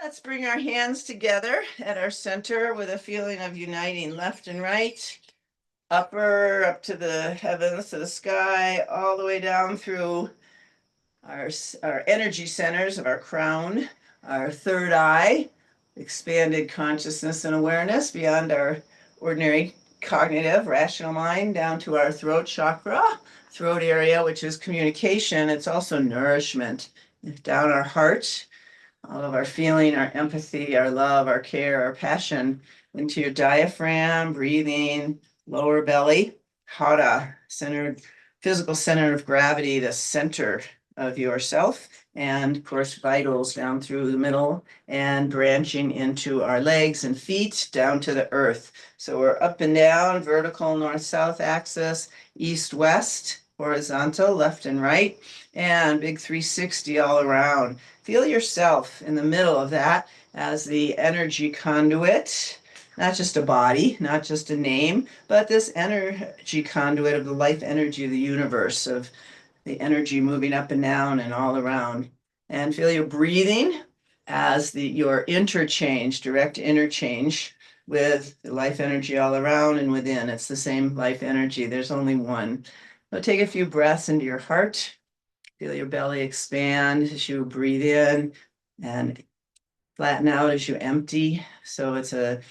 Let's bring our hands together at our center with a feeling of uniting left and right, upper up to the heavens, to the sky, all the way down through our energy centers of our crown, our third eye, expanded consciousness and awareness beyond our ordinary cognitive, rational mind, down to our throat chakra, throat area, which is communication. It's also nourishment, down our heart, all of our feeling, our empathy, our love, our care, our passion into your diaphragm, breathing, lower belly, hara, centered, physical center of gravity, the center of yourself, and of course, vitals down through the middle and branching into our legs and feet down to the earth. So we're up and down, vertical north-south axis, east-west, horizontal, left and right, and big 360 all around. Feel yourself in the middle of that as the energy conduit, not just a body, not just a name, but this energy conduit of the life energy of the universe, of the energy moving up and down and all around. And feel your breathing as your interchange, direct interchange with the life energy all around and within. It's the same life energy. There's only one. So take a few breaths into your heart. Feel your belly expand as you breathe in and flatten out as you empty. So it's a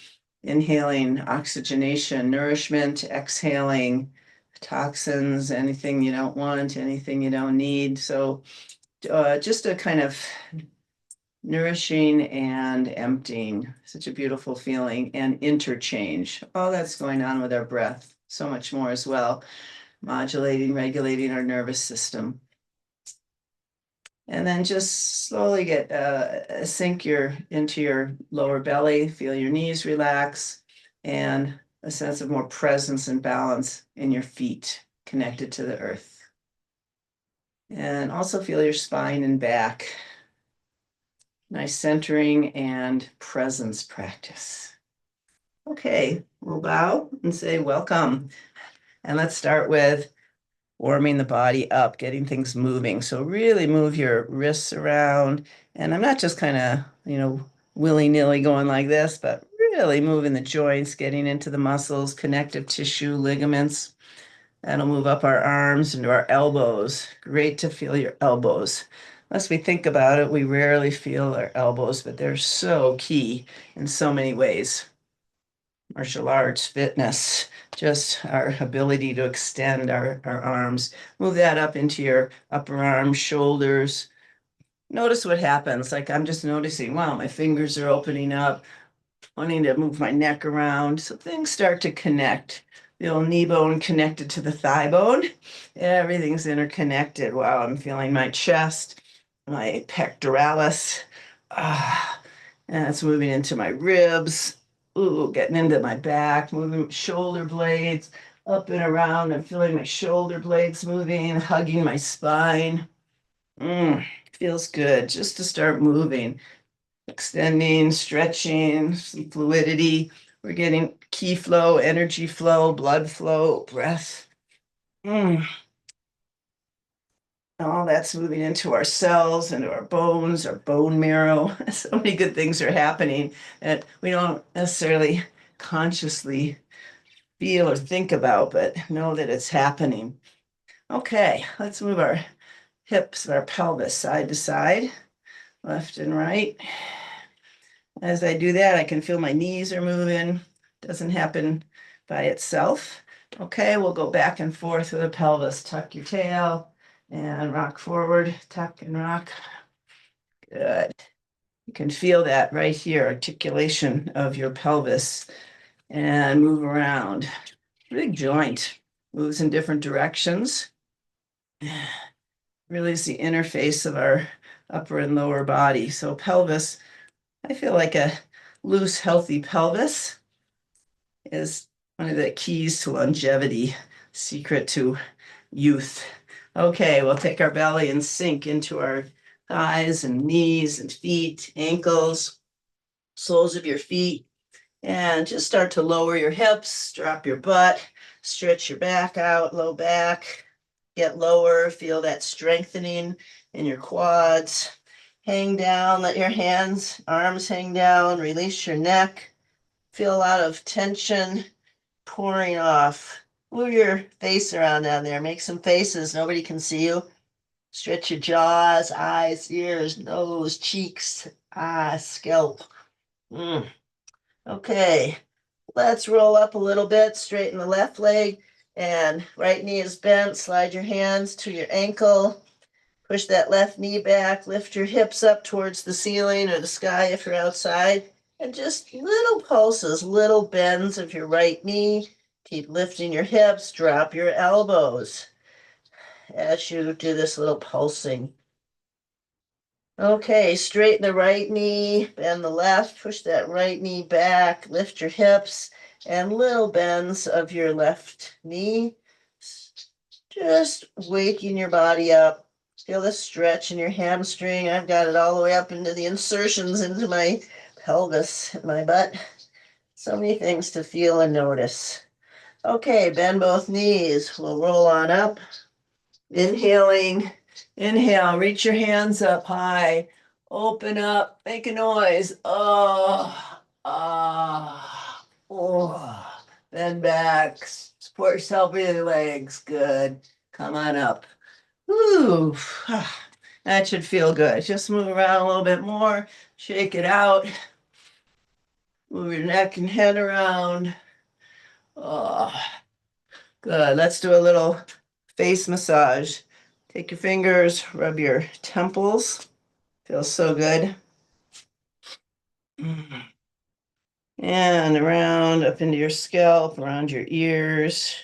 inhaling oxygenation, nourishment, exhaling toxins, anything you don't want, anything you don't need. So just a kind of nourishing and emptying, such a beautiful feeling, and interchange. All that's going on with our breath, so much more as well, modulating, regulating our nervous system. And then just slowly get sink into your lower belly, feel your knees relax, and a sense of more presence and balance in your feet connected to the earth. And also feel your spine and back. Nice centering and presence practice. Okay, we'll bow and say welcome. And let's start with warming the body up, getting things moving. So really move your wrists around. And I'm not just kind of, willy-nilly going like this, but really moving the joints, getting into the muscles, connective tissue, ligaments. That'll move up our arms into our elbows. Great to feel your elbows. Unless we think about it, we rarely feel our elbows, but they're so key in so many ways. Martial arts, fitness, just our ability to extend our arms. Move that up into your upper arms, shoulders. Notice what happens. Like I'm just noticing, wow, my fingers are opening up, wanting to move my neck around. So things start to connect. The old knee bone connected to the thigh bone. Everything's interconnected. Wow, I'm feeling my chest, my pectoralis. And it's moving into my ribs. Ooh, getting into my back, moving shoulder blades up and around. I'm feeling my shoulder blades moving, hugging my spine. Feels good just to start moving, extending, stretching, some fluidity. We're getting ki flow, energy flow, blood flow, breath. All that's moving into our cells, into our bones, our bone marrow. So many good things are happening that we don't necessarily consciously feel or think about, but know that it's happening. Okay, let's move our hips, our pelvis side to side, left and right. As I do that, I can feel my knees are moving. Doesn't happen by itself. Okay, we'll go back and forth with the pelvis. Tuck your tail and rock forward, tuck and rock. Good. You can feel that right here, articulation of your pelvis, and move around. Big joint, moves in different directions. Really is the interface of our upper and lower body. So pelvis, I feel like a loose, healthy pelvis is one of the keys to longevity, secret to youth. Okay, we'll take our belly and sink into our thighs and knees and feet, ankles, soles of your feet, and just start to lower your hips, drop your butt, stretch your back out, low back, get lower, feel that strengthening in your quads, hang down, let your hands, arms hang down, release your neck. Feel a lot of tension pouring off. Move your face around down there. Make some faces. Nobody can see you. Stretch your jaws, eyes, ears, nose, cheeks, scalp. Mm. Okay, let's roll up a little bit. Straighten the left leg and right knee is bent. Slide your hands to your ankle. Push that left knee back. Lift your hips up towards the ceiling or the sky if you're outside. And just little pulses, little bends of your right knee. Keep lifting your hips. Drop your elbows as you do this little pulsing. Okay, straighten the right knee, bend the left, push that right knee back, lift your hips, and little bends of your left knee. Just waking your body up. Feel the stretch in your hamstring. I've got it all the way up into the insertions into my pelvis, my butt. So many things to feel and notice. Okay, bend both knees. We'll roll on up. Inhaling, inhale, reach your hands up high, open up, make a noise. Oh. Bend back, support yourself with your legs. Good. Come on up. Ooh, that should feel good. Just move around a little bit more, shake it out, move your neck and head around. Oh, good. Let's do a little face massage. Take your fingers, rub your temples. Feels so good. And around up into your scalp, around your ears.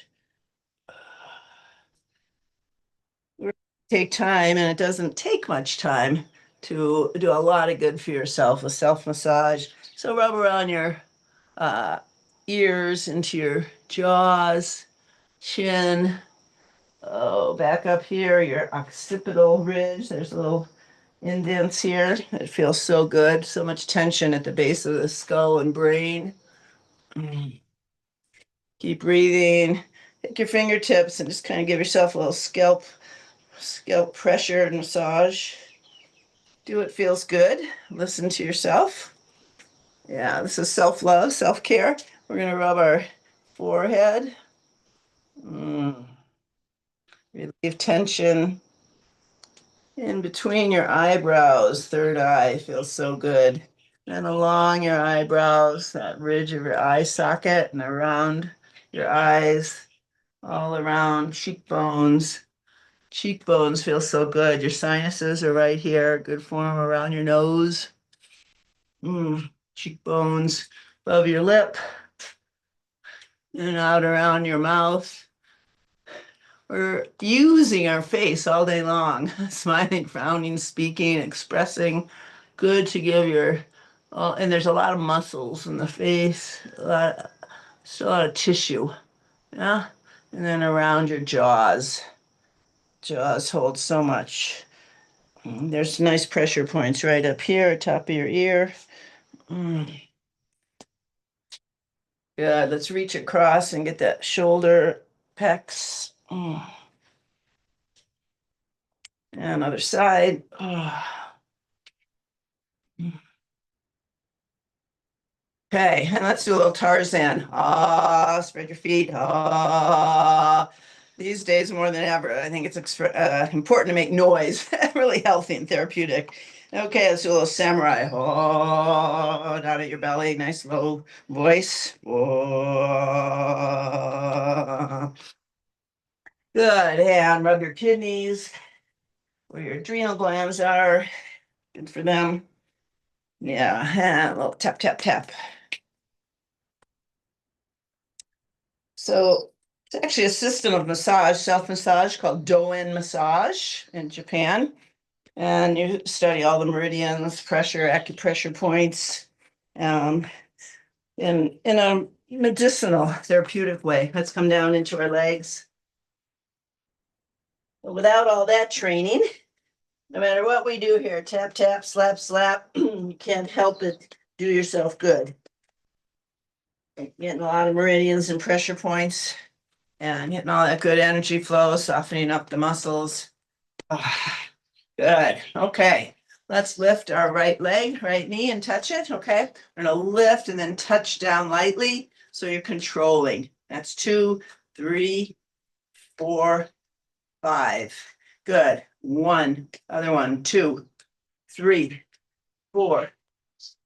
Take time, and it doesn't take much time to do a lot of good for yourself, a self massage. So rub around your uh, ears, into your jaws, chin. Oh, back up here, your occipital ridge. There's a little indents here. It feels so good. So much tension at the base of the skull and brain. Keep breathing. Take your fingertips and just kind of give yourself a little scalp pressure and massage. Do what feels good. Listen to yourself. Yeah, this is self-love, self-care. We're going to rub our forehead. Relieve tension in between your eyebrows. Third eye feels so good. And along your eyebrows, that ridge of your eye socket and around your eyes, all around cheekbones. Cheekbones feel so good. Your sinuses are right here. Good form around your nose. Cheekbones above your lip and out around your mouth. We're using our face all day long, smiling, frowning, speaking, expressing. Good to give your, and there's a lot of muscles in the face, still a lot of tissue. Yeah. And then around your jaws. Jaws hold so much. There's nice pressure points right up here, top of your ear. Good. Let's reach across and get that shoulder pecs. And other side. Okay, and let's do a little Tarzan. Spread your feet. These days more than ever, I think it's important to make noise. Really healthy and therapeutic. Okay, let's do a little samurai. Down at your belly, nice low voice. Good, and rub your kidneys where your adrenal glands are. Good for them. Yeah, and a little tap, tap, tap. So it's actually a system of massage, self-massage called Doin massage in Japan. And you study all the meridians, pressure, acupressure points, um, in a medicinal, therapeutic way. Let's come down into our legs. But without all that training, no matter what we do here, tap, tap, slap, slap, you can't help it do yourself good. Getting a lot of meridians and pressure points and getting all that good energy flow, softening up the muscles. Good. Okay. Let's lift our right leg, right knee, and touch it, okay? We're gonna lift and then touch down lightly, so you're controlling. That's 2, 3, 4, 5. Good. 1, other one, 2, 3, 4,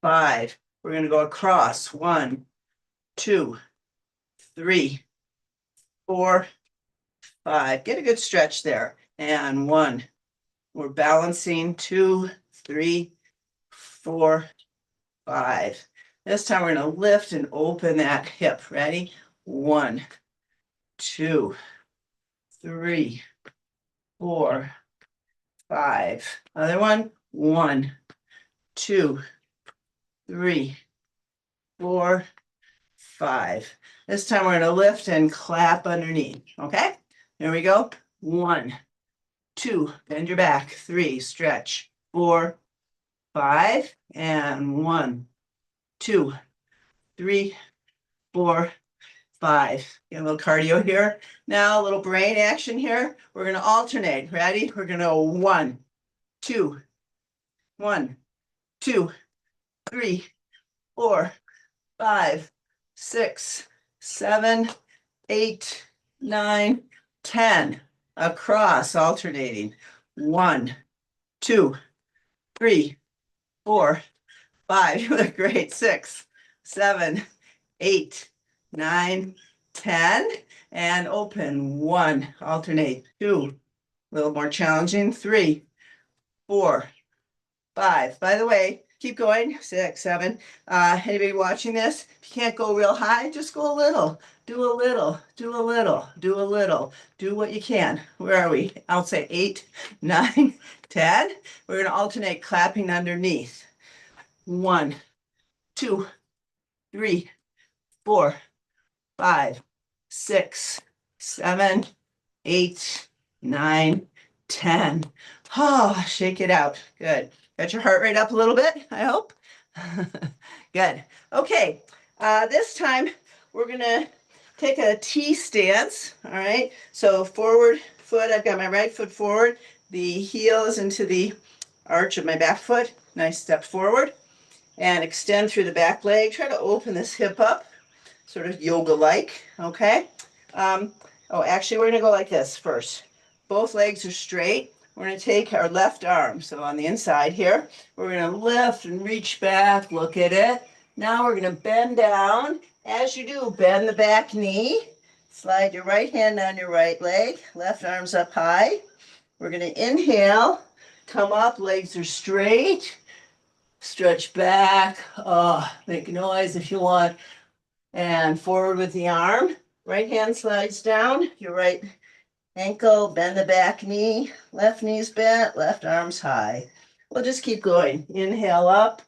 5. We're gonna go across. 1, 2, 3, 4, 5. Get a good stretch there. And 1. We're balancing. 2, 3, 4, 5. This time we're going to lift and open that hip. Ready? 1, 2, 3, 4, 5. Other one. 1, 2, 3, 4, 5. This time we're going to lift and clap underneath. Okay? Here we go. 1, 2, bend your back. 3, stretch. 4, 5, and 1, 2, 3, 4, 5. Get a little cardio here. Now a little brain action here. We're going to alternate. Ready? We're going to go 1, 2, 1, 2, 3, 4, 5, 6, 7, 8, 9, 10. Across, alternating. 1, 2, 3, 4, 5. You look great. 6, 7, 8, 9, 10. And open. 1, alternate. 2, a little more challenging. 3, 4, 5. By the way, keep going. 6, 7. Anybody watching this? If you can't go real high, just go a little. Do a little, do a little, do a little. Do what you can. Where are we? I'll say 8, 9, 10. We're going to alternate clapping underneath. 1, 2, 3, 4, 5, 6, 7, 8, 9, 10. Oh, shake it out. Good. Got your heart rate up a little bit, I hope. Good. Okay. This time we're going to take a T stance. All right. So forward foot, I've got my right foot forward. The heel is into the arch of my back foot. Nice step forward. And extend through the back leg. Try to open this hip up, sort of yoga-like, okay? Actually, we're gonna go like this first. Both legs are straight. We're gonna take our left arm, so on the inside here, we're gonna lift and reach back, look at it. Now we're gonna bend down. As you do, bend the back knee. Slide your right hand down your right leg. Left arm's up high. We're gonna inhale, come up, legs are straight. Stretch back. Oh, make a noise if you want. And forward with the arm. Right hand slides down. Your right ankle, bend the back knee. Left knee's bent, left arm's high. We'll just keep going. Inhale up.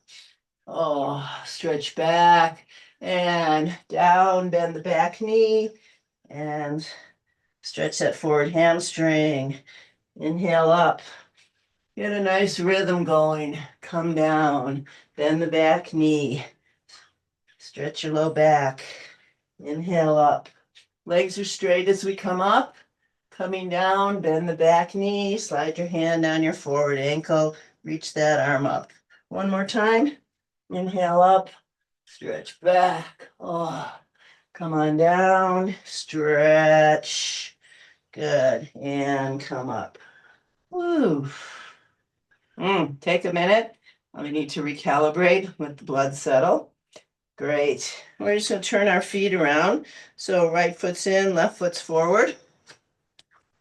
Oh, stretch back and down. Bend the back knee and stretch that forward hamstring. Inhale up. Get a nice rhythm going. Come down. Bend the back knee. Stretch your low back. Inhale up. Legs are straight as we come up. Coming down, bend the back knee. Slide your hand down your forward ankle. Reach that arm up. One more time. Inhale up. Stretch back. Oh, come on down. Stretch. Good. And come up. Woo. Take a minute. We need to recalibrate, let the blood settle. Great. We're just going to turn our feet around. So right foot's in, left foot's forward.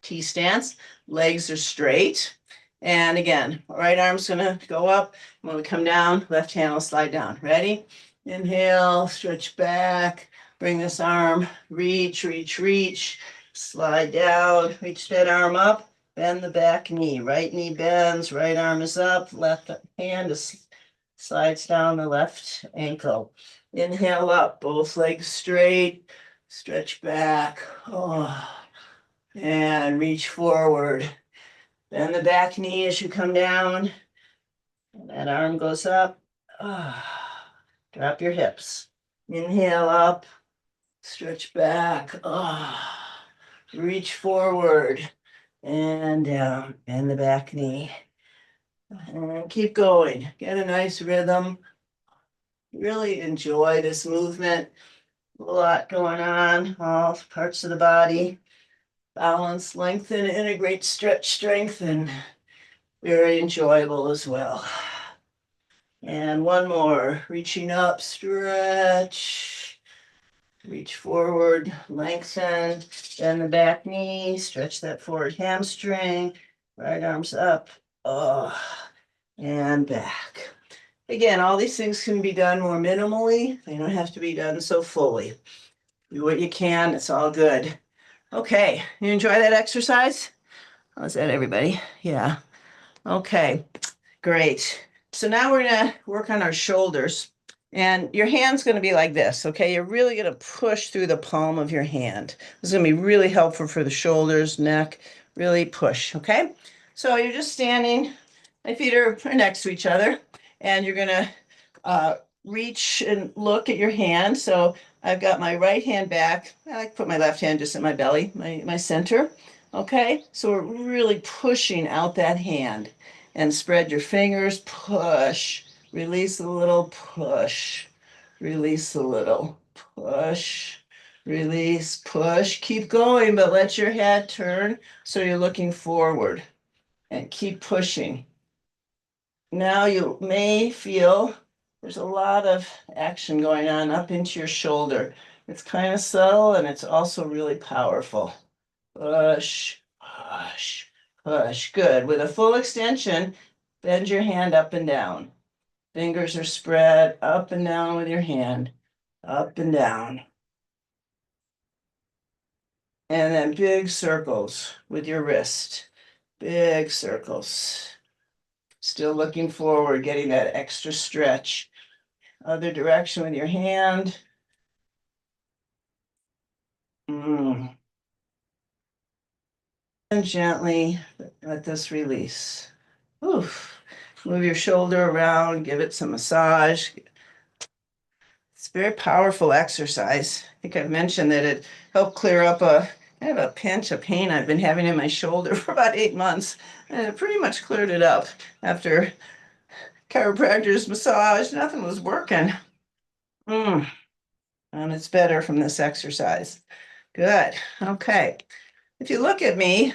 T stance. Legs are straight. And again, right arm's going to go up. When we come down, left hand will slide down. Ready? Inhale, stretch back. Bring this arm, reach, reach, reach. Slide down, reach that arm up. Bend the back knee. Right knee bends, right arm is up, left hand is slides down the left ankle. Inhale up, both legs straight. Stretch back. Oh, and reach forward. Bend the back knee as you come down. And that arm goes up. Oh, drop your hips. Inhale up. Stretch back. Oh, reach forward. And down, bend the back knee. And keep going. Get a nice rhythm. Really enjoy this movement. A lot going on, all parts of the body. Balance, lengthen, integrate, stretch, strengthen. Very enjoyable as well. And one more. Reaching up, stretch. Reach forward, lengthen, bend the back knee, stretch that forward hamstring, right arms up, and back. Again, all these things can be done more minimally. They don't have to be done so fully. Do what you can, it's all good. Okay, you enjoy that exercise? How's that, everybody? Yeah. Okay, great. So now we're gonna work on our shoulders. And your hand's going to be like this, okay? You're really going to push through the palm of your hand. This is going to be really helpful for the shoulders, neck, really push, okay? So you're just standing, my feet are next to each other, and you're going to reach and look at your hand. So I've got my right hand back. I like to put my left hand just at my belly, my center, okay? So we're really pushing out that hand and spread your fingers, push. Release a little, push, release a little, push, release, push. Keep going, but let your head turn so you're looking forward and keep pushing. Now you may feel there's a lot of action going on up into your shoulder. It's kind of subtle and it's also really powerful. Push, push, push. Good. With a full extension, bend your hand up and down. Fingers are spread up and down with your hand, up and down. And then big circles with your wrist, big circles. Still looking forward, getting that extra stretch. Other direction with your hand. And gently let this release. Oof. Move your shoulder around, give it some massage. It's a very powerful exercise. I think I've mentioned that it helped clear up a kind of a pinch of pain I've been having in my shoulder for about 8 months. And it pretty much cleared it up after chiropractor's massage. Nothing was working. And it's better from this exercise. Good. Okay. If you look at me,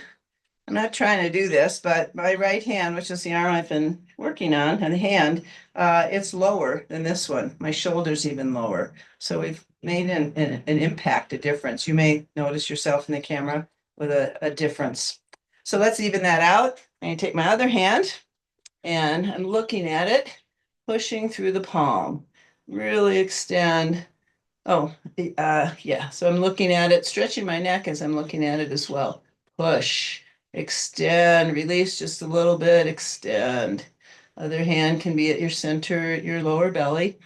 I'm not trying to do this, but my right hand, which is the arm I've been working on, and the hand, it's lower than this one. My shoulder's even lower. So we've made an impact, a difference. You may notice yourself in the camera with a difference. So let's even that out. I'm going to take my other hand and I'm looking at it, pushing through the palm. Really extend. Oh, yeah. So I'm looking at it, stretching my neck as I'm looking at it as well. Push, extend, release just a little bit, extend. Other hand can be at your center, your lower belly.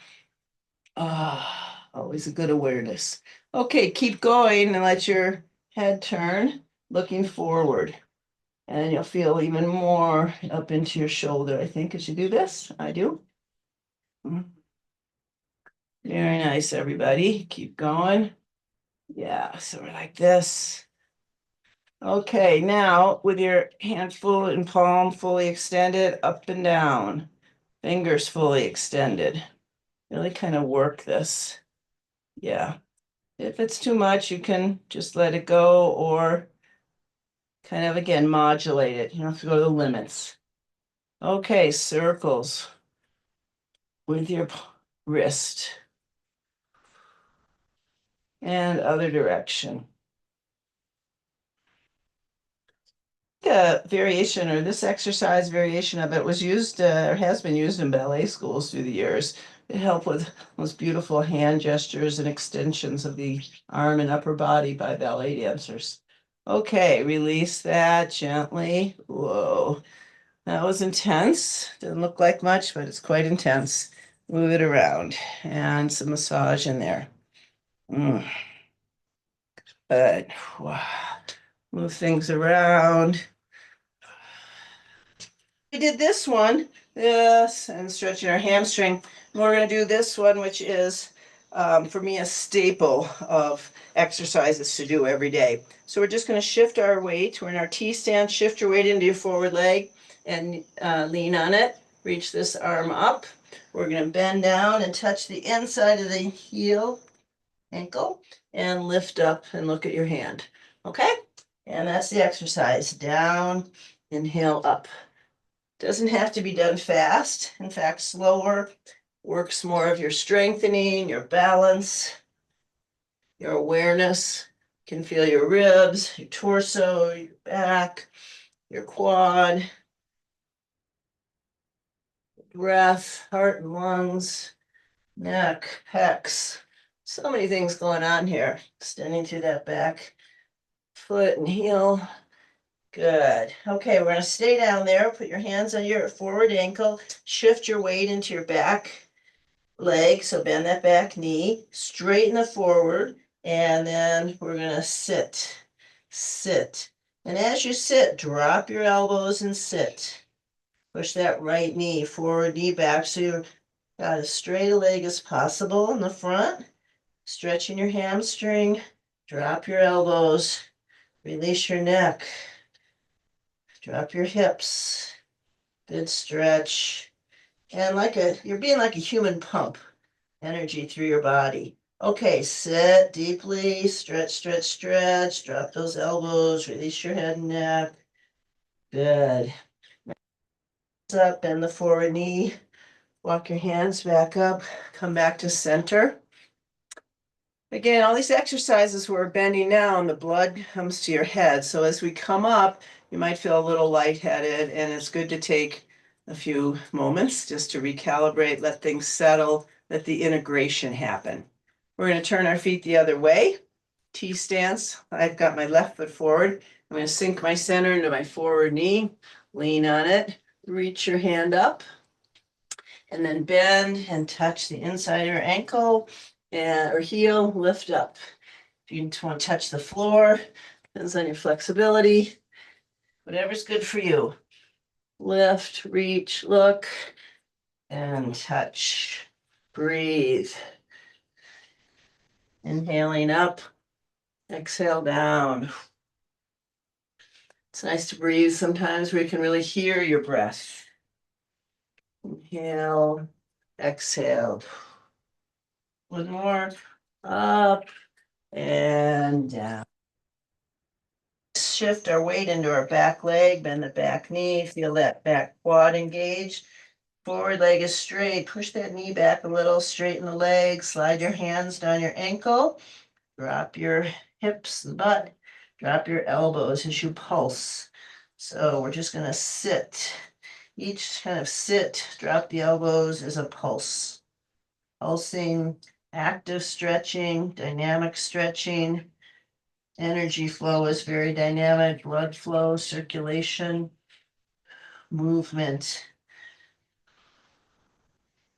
Always a good awareness. Okay, keep going and let your head turn, looking forward. And you'll feel even more up into your shoulder, I think, as you do this. I do. Very nice, everybody. Keep going. Yeah, so we're like this. Okay, now with your hand full and palm fully extended, up and down, fingers fully extended. Really kind of work this. Yeah. If it's too much, you can just let it go or kind of again modulate it. You don't have to go to the limits. Okay, circles with your wrist and other direction. Variation or this exercise variation of it was used or has been used in ballet schools through the years. It helped with those beautiful hand gestures and extensions of the arm and upper body by ballet dancers. Okay, release that gently. Whoa, that was intense. Didn't look like much, but it's quite intense. Move it around and some massage in there. Good. Wow. Move things around. We did this one, this, and stretching our hamstring. And we're going to do this one, which is, for me, a staple of exercises to do every day. So we're just going to shift our weight. We're in our T stance. Shift your weight into your forward leg. and lean on it. Reach this arm up. We're going to bend down and touch the inside of the heel, ankle, and lift up and look at your hand. Okay? And that's the exercise. Down, inhale, up. Doesn't have to be done fast. In fact, slower works more of your strengthening, your balance, your awareness. You can feel your ribs, your torso, your back, your quad, breath, heart and lungs, neck, pecs. So many things going on here. Extending through that back foot and heel. Good. Okay, we're going to stay down there. Put your hands on your forward ankle. Shift your weight into your back leg. So bend that back knee. Straighten the forward. And then we're going to sit. Sit. And as you sit, drop your elbows and sit. Push that right knee forward, knee back. So you've got as straight a leg as possible in the front. Stretching your hamstring. Drop your elbows. Release your neck. Drop your hips. Good stretch. And you're being like a human pump. Energy through your body. Okay, sit deeply. Stretch, stretch, stretch. Drop those elbows. Release your head and neck. Good. Up, bend the forward knee. Walk your hands back up. Come back to center. Again, all these exercises we're bending down, the blood comes to your head. So as we come up, you might feel a little lightheaded, and it's good to take a few moments just to recalibrate, let things settle, let the integration happen. We're going to turn our feet the other way. T stance. I've got my left foot forward. I'm going to sink my center into my forward knee, lean on it, reach your hand up, and then bend and touch the inside of your ankle or heel, lift up. If you want to touch the floor, depends on your flexibility, whatever's good for you. Lift, reach, look, and touch. Breathe. Inhaling up, exhale down. It's nice to breathe sometimes where you can really hear your breath. Inhale, exhale. One more, up and down. Shift our weight into our back leg, bend the back knee, feel that back quad engaged. Forward leg is straight. Push that knee back a little, straighten the leg, slide your hands down your ankle, drop your hips, the butt, drop your elbows as you pulse. So we're just going to sit. Each kind of sit, drop the elbows as a pulse. Pulsing, active stretching, dynamic stretching. Energy flow is very dynamic, blood flow, circulation, movement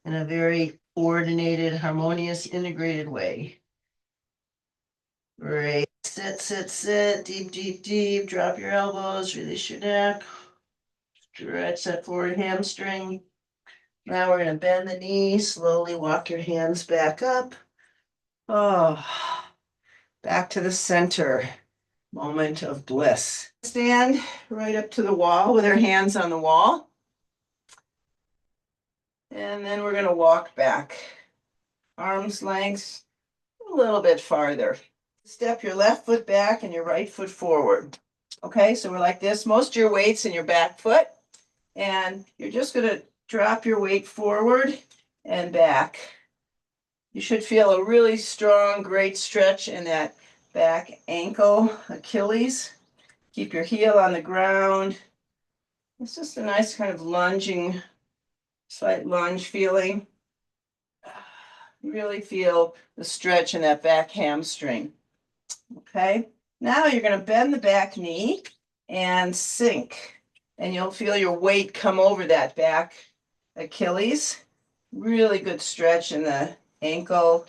in a very coordinated, harmonious, integrated way. Great. Sit, sit, sit, deep, deep, deep. Drop your elbows, release your neck. Stretch that forward hamstring. Now we're going to bend the knee, slowly walk your hands back up. Oh, back to the center. Moment of bliss. Stand right up to the wall with our hands on the wall. And then we're going to walk back. Arms length, a little bit farther. Step your left foot back and your right foot forward. Okay, so we're like this. Most of your weight's in your back foot. And you're just going to drop your weight forward and back. You should feel a really strong, great stretch in that back ankle, Achilles. Keep your heel on the ground. It's just a nice kind of lunging, slight lunge feeling. Really feel the stretch in that back hamstring. Okay, now you're going to bend the back knee and sink. And you'll feel your weight come over that back Achilles. Really good stretch in the ankle.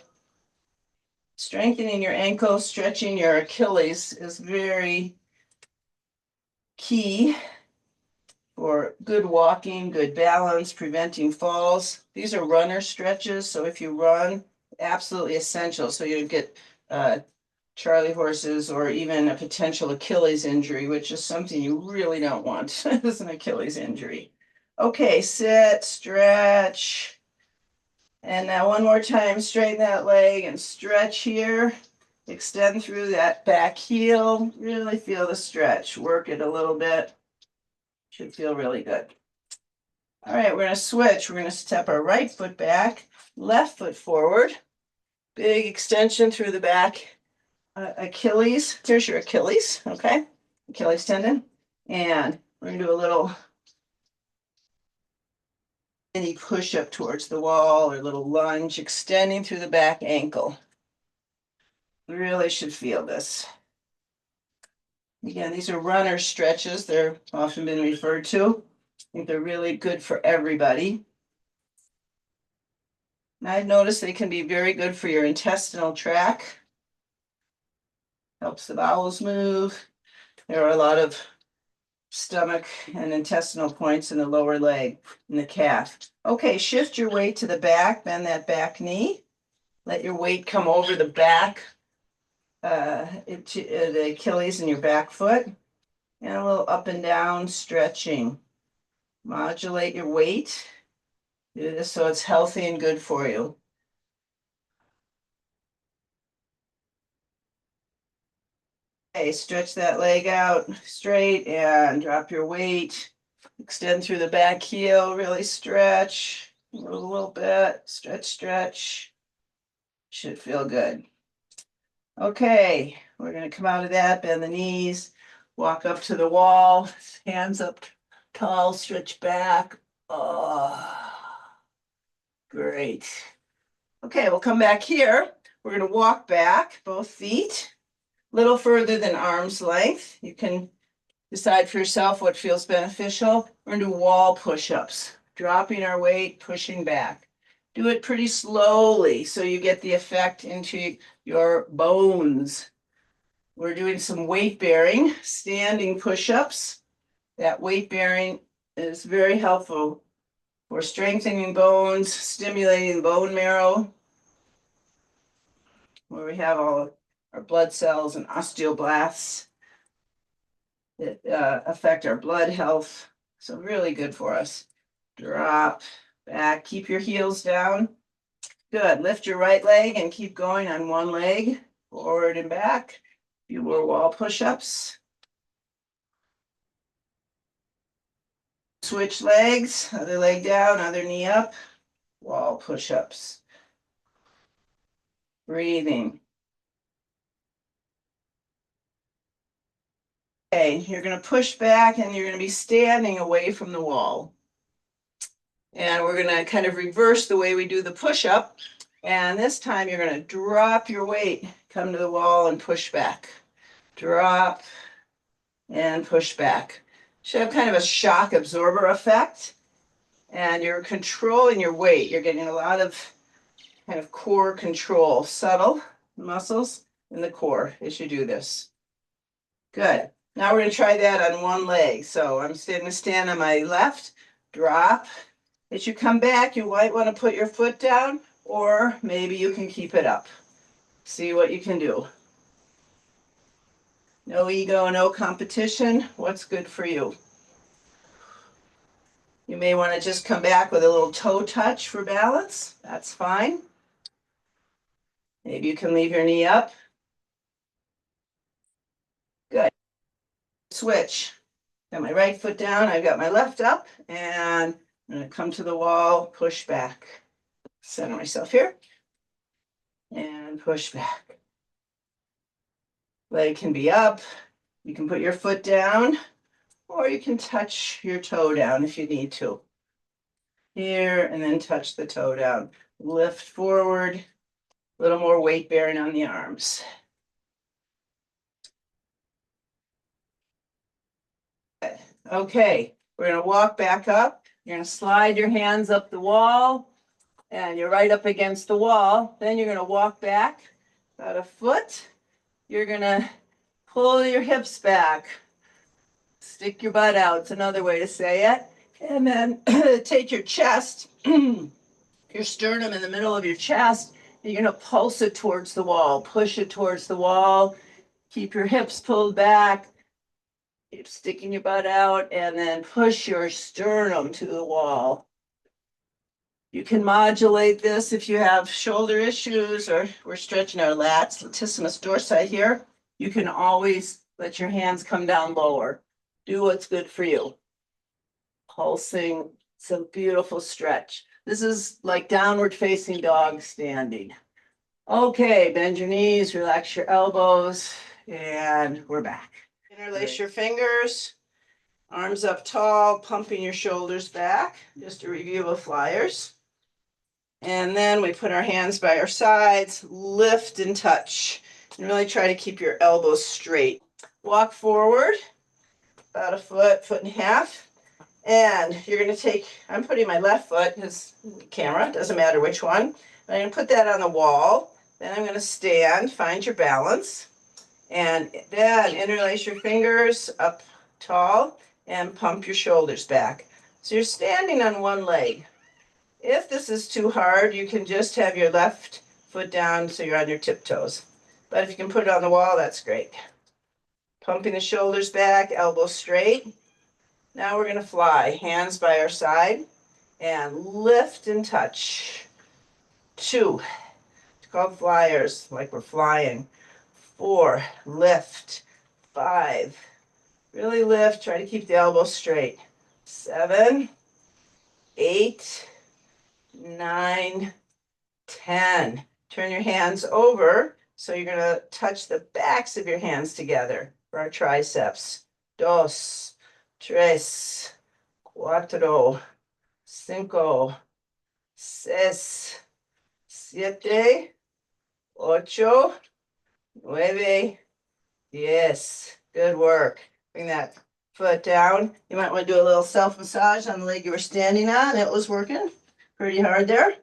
Strengthening your ankle, stretching your Achilles is very key for good walking, good balance, preventing falls. These are runner stretches, so if you run, absolutely essential so you don't get Charlie horses or even a potential Achilles injury, which is something you really don't want, is an Achilles injury. Okay, sit, stretch. And now one more time, straighten that leg and stretch here. Extend through that back heel. Really feel the stretch. Work it a little bit. Should feel really good. All right, we're going to switch. We're going to step our right foot back, left foot forward. Big extension through the back. Achilles. Here's your Achilles, okay? Achilles tendon. And we're going to do a little mini push up towards the wall or a little lunge, extending through the back ankle. You really should feel this. Again, these are runner stretches. They're often been referred to. I think they're really good for everybody. And I've noticed they can be very good for your intestinal tract. Helps the bowels move. There are a lot of stomach and intestinal points in the lower leg, in the calf. Okay, shift your weight to the back, bend that back knee. Let your weight come over the back, the Achilles and your back foot. And a little up and down stretching. Modulate your weight. Do this so it's healthy and good for you. Okay, stretch that leg out straight and drop your weight. Extend through the back heel, really stretch. Move a little bit, stretch, stretch. Should feel good. Okay, we're going to come out of that, bend the knees, walk up to the wall, hands up tall, stretch back. Oh, great. Okay, we'll come back here. We're going to walk back, both feet, a little further than arm's length. You can decide for yourself what feels beneficial. We're going to do wall push-ups, dropping our weight, pushing back. Do it pretty slowly so you get the effect into your bones. We're doing some weight bearing, standing push-ups. That weight bearing is very helpful for strengthening bones, stimulating bone marrow, where we have all our blood cells and osteoblasts that affect our blood health. So really good for us. Drop back, keep your heels down. Good, lift your right leg and keep going on one leg, forward and back. A few more wall push-ups. Switch legs, other leg down, other knee up, wall push-ups. Breathing. Okay, you're going to push back and you're going to be standing away from the wall. And we're going to kind of reverse the way we do the push-up. And this time you're going to drop your weight, come to the wall and push back. Drop and push back. Should have kind of a shock absorber effect. And you're controlling your weight. You're getting a lot of kind of core control, subtle muscles in the core as you do this. Good. Now we're going to try that on one leg. So I'm going to stand on my left, drop. As you come back, you might want to put your foot down, or maybe you can keep it up. See what you can do. No ego, no competition. What's good for you? You may want to just come back with a little toe touch for balance. That's fine. Maybe you can leave your knee up. Good. Switch. Got my right foot down. I've got my left up. And I'm going to come to the wall, push back. Center myself here. And push back. Leg can be up. You can put your foot down, or you can touch your toe down if you need to. Here, and then touch the toe down. Lift forward. A little more weight bearing on the arms. Okay, we're going to walk back up. You're going to slide your hands up the wall, and you're right up against the wall. Then you're going to walk back about a foot. You're going to pull your hips back. Stick your butt out. It's another way to say it. And then take your chest, your sternum in the middle of your chest, You're gonna pulse it towards the wall, push it towards the wall, keep your hips pulled back, keep sticking your butt out, and then push your sternum to the wall. You can modulate this if you have shoulder issues or we're stretching our lats, latissimus dorsi here. You can always let your hands come down lower. Do what's good for you. Pulsing, it's a beautiful stretch. This is like downward facing dog standing. Okay, bend your knees, relax your elbows, and we're back. Interlace your fingers, arms up tall, pumping your shoulders back. Just a review of flyers. And then we put our hands by our sides, lift and touch. And really try to keep your elbows straight. Walk forward, about a foot, foot and a half. And you're going to take, I'm putting my left foot, his camera, doesn't matter which one. I'm going to put that on the wall. Then I'm going to stand, find your balance. And then interlace your fingers up tall and pump your shoulders back. So you're standing on one leg. If this is too hard, you can just have your left foot down so you're on your tiptoes. But if you can put it on the wall, that's great. Pumping the shoulders back, elbows straight. Now we're going to fly, hands by our side, and lift and touch. 2, it's called flyers, like we're flying. 4, lift. 5, really lift, try to keep the elbows straight. 7, 8, 9, 10. Turn your hands over, so you're going to touch the backs of your hands together for our triceps. 2, 3, 4, 5, 6, 7, 8, 9, 10. Good work. Bring that foot down. You might want to do a little self-massage on the leg you were standing on. It was working pretty hard there.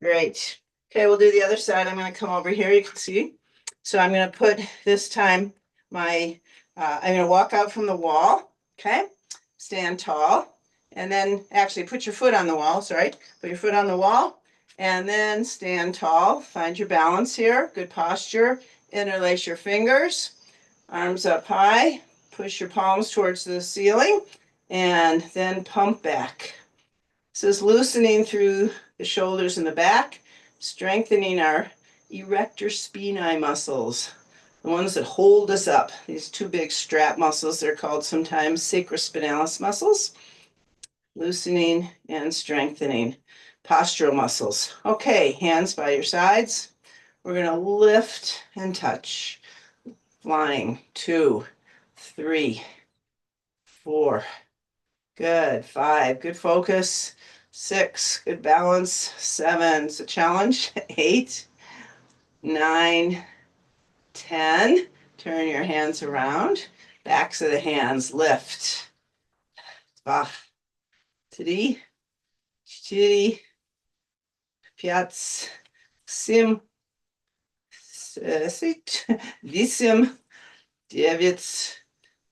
Great. Okay, we'll do the other side. I'm going to come over here, you can see. So I'm going to put this time I'm going to walk out from the wall, okay? Stand tall, and then actually put your foot on the wall, sorry. Put your foot on the wall, and then stand tall. Find your balance here, good posture. Interlace your fingers, arms up high, push your palms towards the ceiling, and then pump back. This is loosening through the shoulders and the back, strengthening our erector spinae muscles, the ones that hold us up. These 2 big strap muscles, they're called sometimes sacrospinalis muscles. Loosening and strengthening postural muscles. Okay, hands by your sides. We're going to lift and touch. Flying. 2, 3, 4. Good. 5. Good focus. 6. Good balance. 7. It's a challenge. 8, 9, 10. Turn your hands around. Backs of the hands. Lift. 5, 3, 4, 5, 6, 7, 8, 9,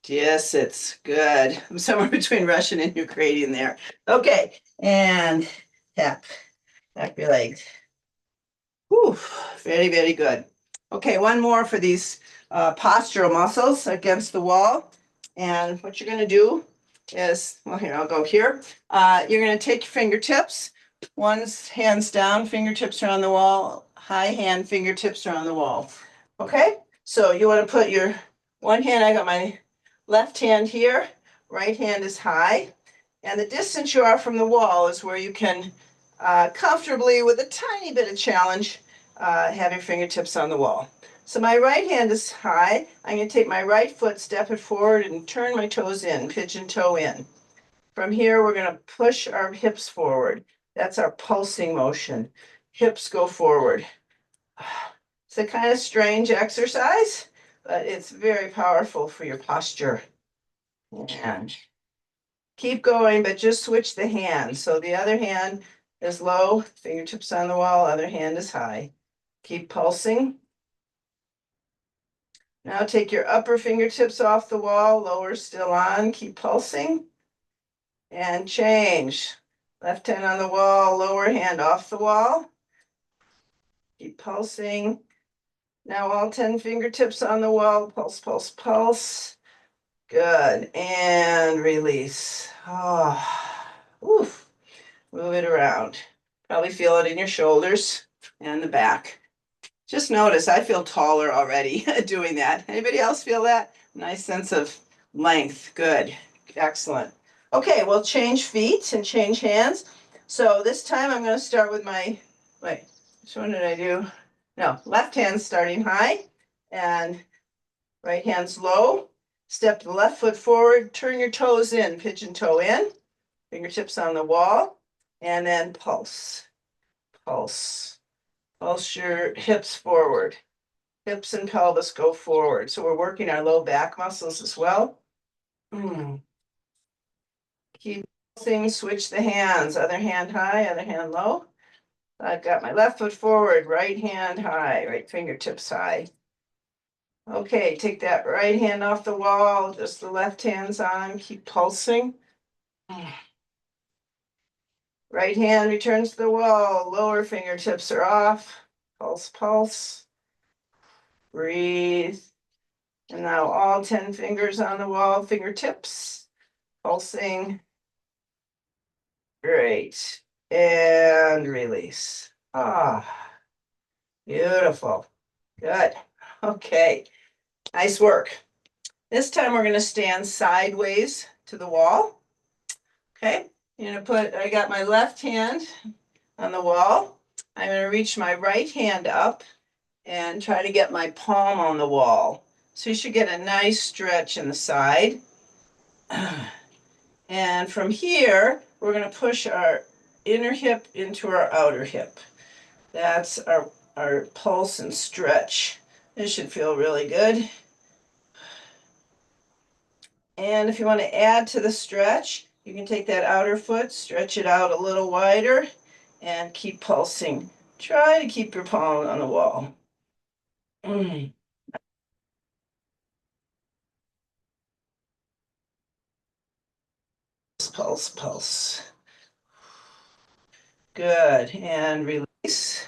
10. Good. I'm somewhere between Russian and Ukrainian there. Okay, and tap. Back your legs. Whew, very, very good. Okay, one more for these postural muscles against the wall. And what you're going to do is, well, here, I'll go here. You're going to take your fingertips. One's hands down, fingertips are on the wall. High hand, fingertips are on the wall. Okay, so you want to put your one hand, I got my left hand here, right hand is high. And the distance you are from the wall is where you can comfortably, with a tiny bit of challenge, have your fingertips on the wall. So my right hand is high. I'm going to take my right foot, step it forward, and turn my toes in, pigeon toe in. From here, we're going to push our hips forward. That's our pulsing motion. Hips go forward. It's a kind of strange exercise, but it's very powerful for your posture. And keep going, but just switch the hand. So the other hand is low, fingertips on the wall, other hand is high. Keep pulsing. Now take your upper fingertips off the wall, lower still on, keep pulsing. And change. Left hand on the wall, lower hand off the wall. Keep pulsing. Now all 10 fingertips on the wall. Pulse, pulse, pulse. Good. And release. Oh, oof. Move it around. Probably feel it in your shoulders and the back. Just notice I feel taller already doing that. Anybody else feel that? Nice sense of length. Good. Excellent. Okay, we'll change feet and change hands. So this time I'm going to start with my, wait, which one did I do? No, left hand starting high and right hand's low. Step the left foot forward, turn your toes in, pigeon toe in, fingertips on the wall, and then pulse, pulse. Pulse your hips forward. Hips and pelvis go forward. So we're working our low back muscles as well. Keep pulsing, switch the hands. Other hand high, other hand low. I've got my left foot forward, right hand high, right fingertips high. Okay, take that right hand off the wall, just the left hand's on, keep pulsing. Right hand returns to the wall, lower fingertips are off. Pulse, pulse. Breathe. And now all 10 fingers on the wall, fingertips, pulsing. Great. And release. Ah, beautiful. Good. Okay. Nice work. This time we're going to stand sideways to the wall. Okay. I got my left hand on the wall. I'm going to reach my right hand up and try to get my palm on the wall. So you should get a nice stretch in the side. And from here, we're going to push our inner hip into our outer hip. That's our pulse and stretch. This should feel really good. And if you want to add to the stretch, you can take that outer foot, stretch it out a little wider, and keep pulsing. Try to keep your palm on the wall. Pulse, pulse. Good. And release.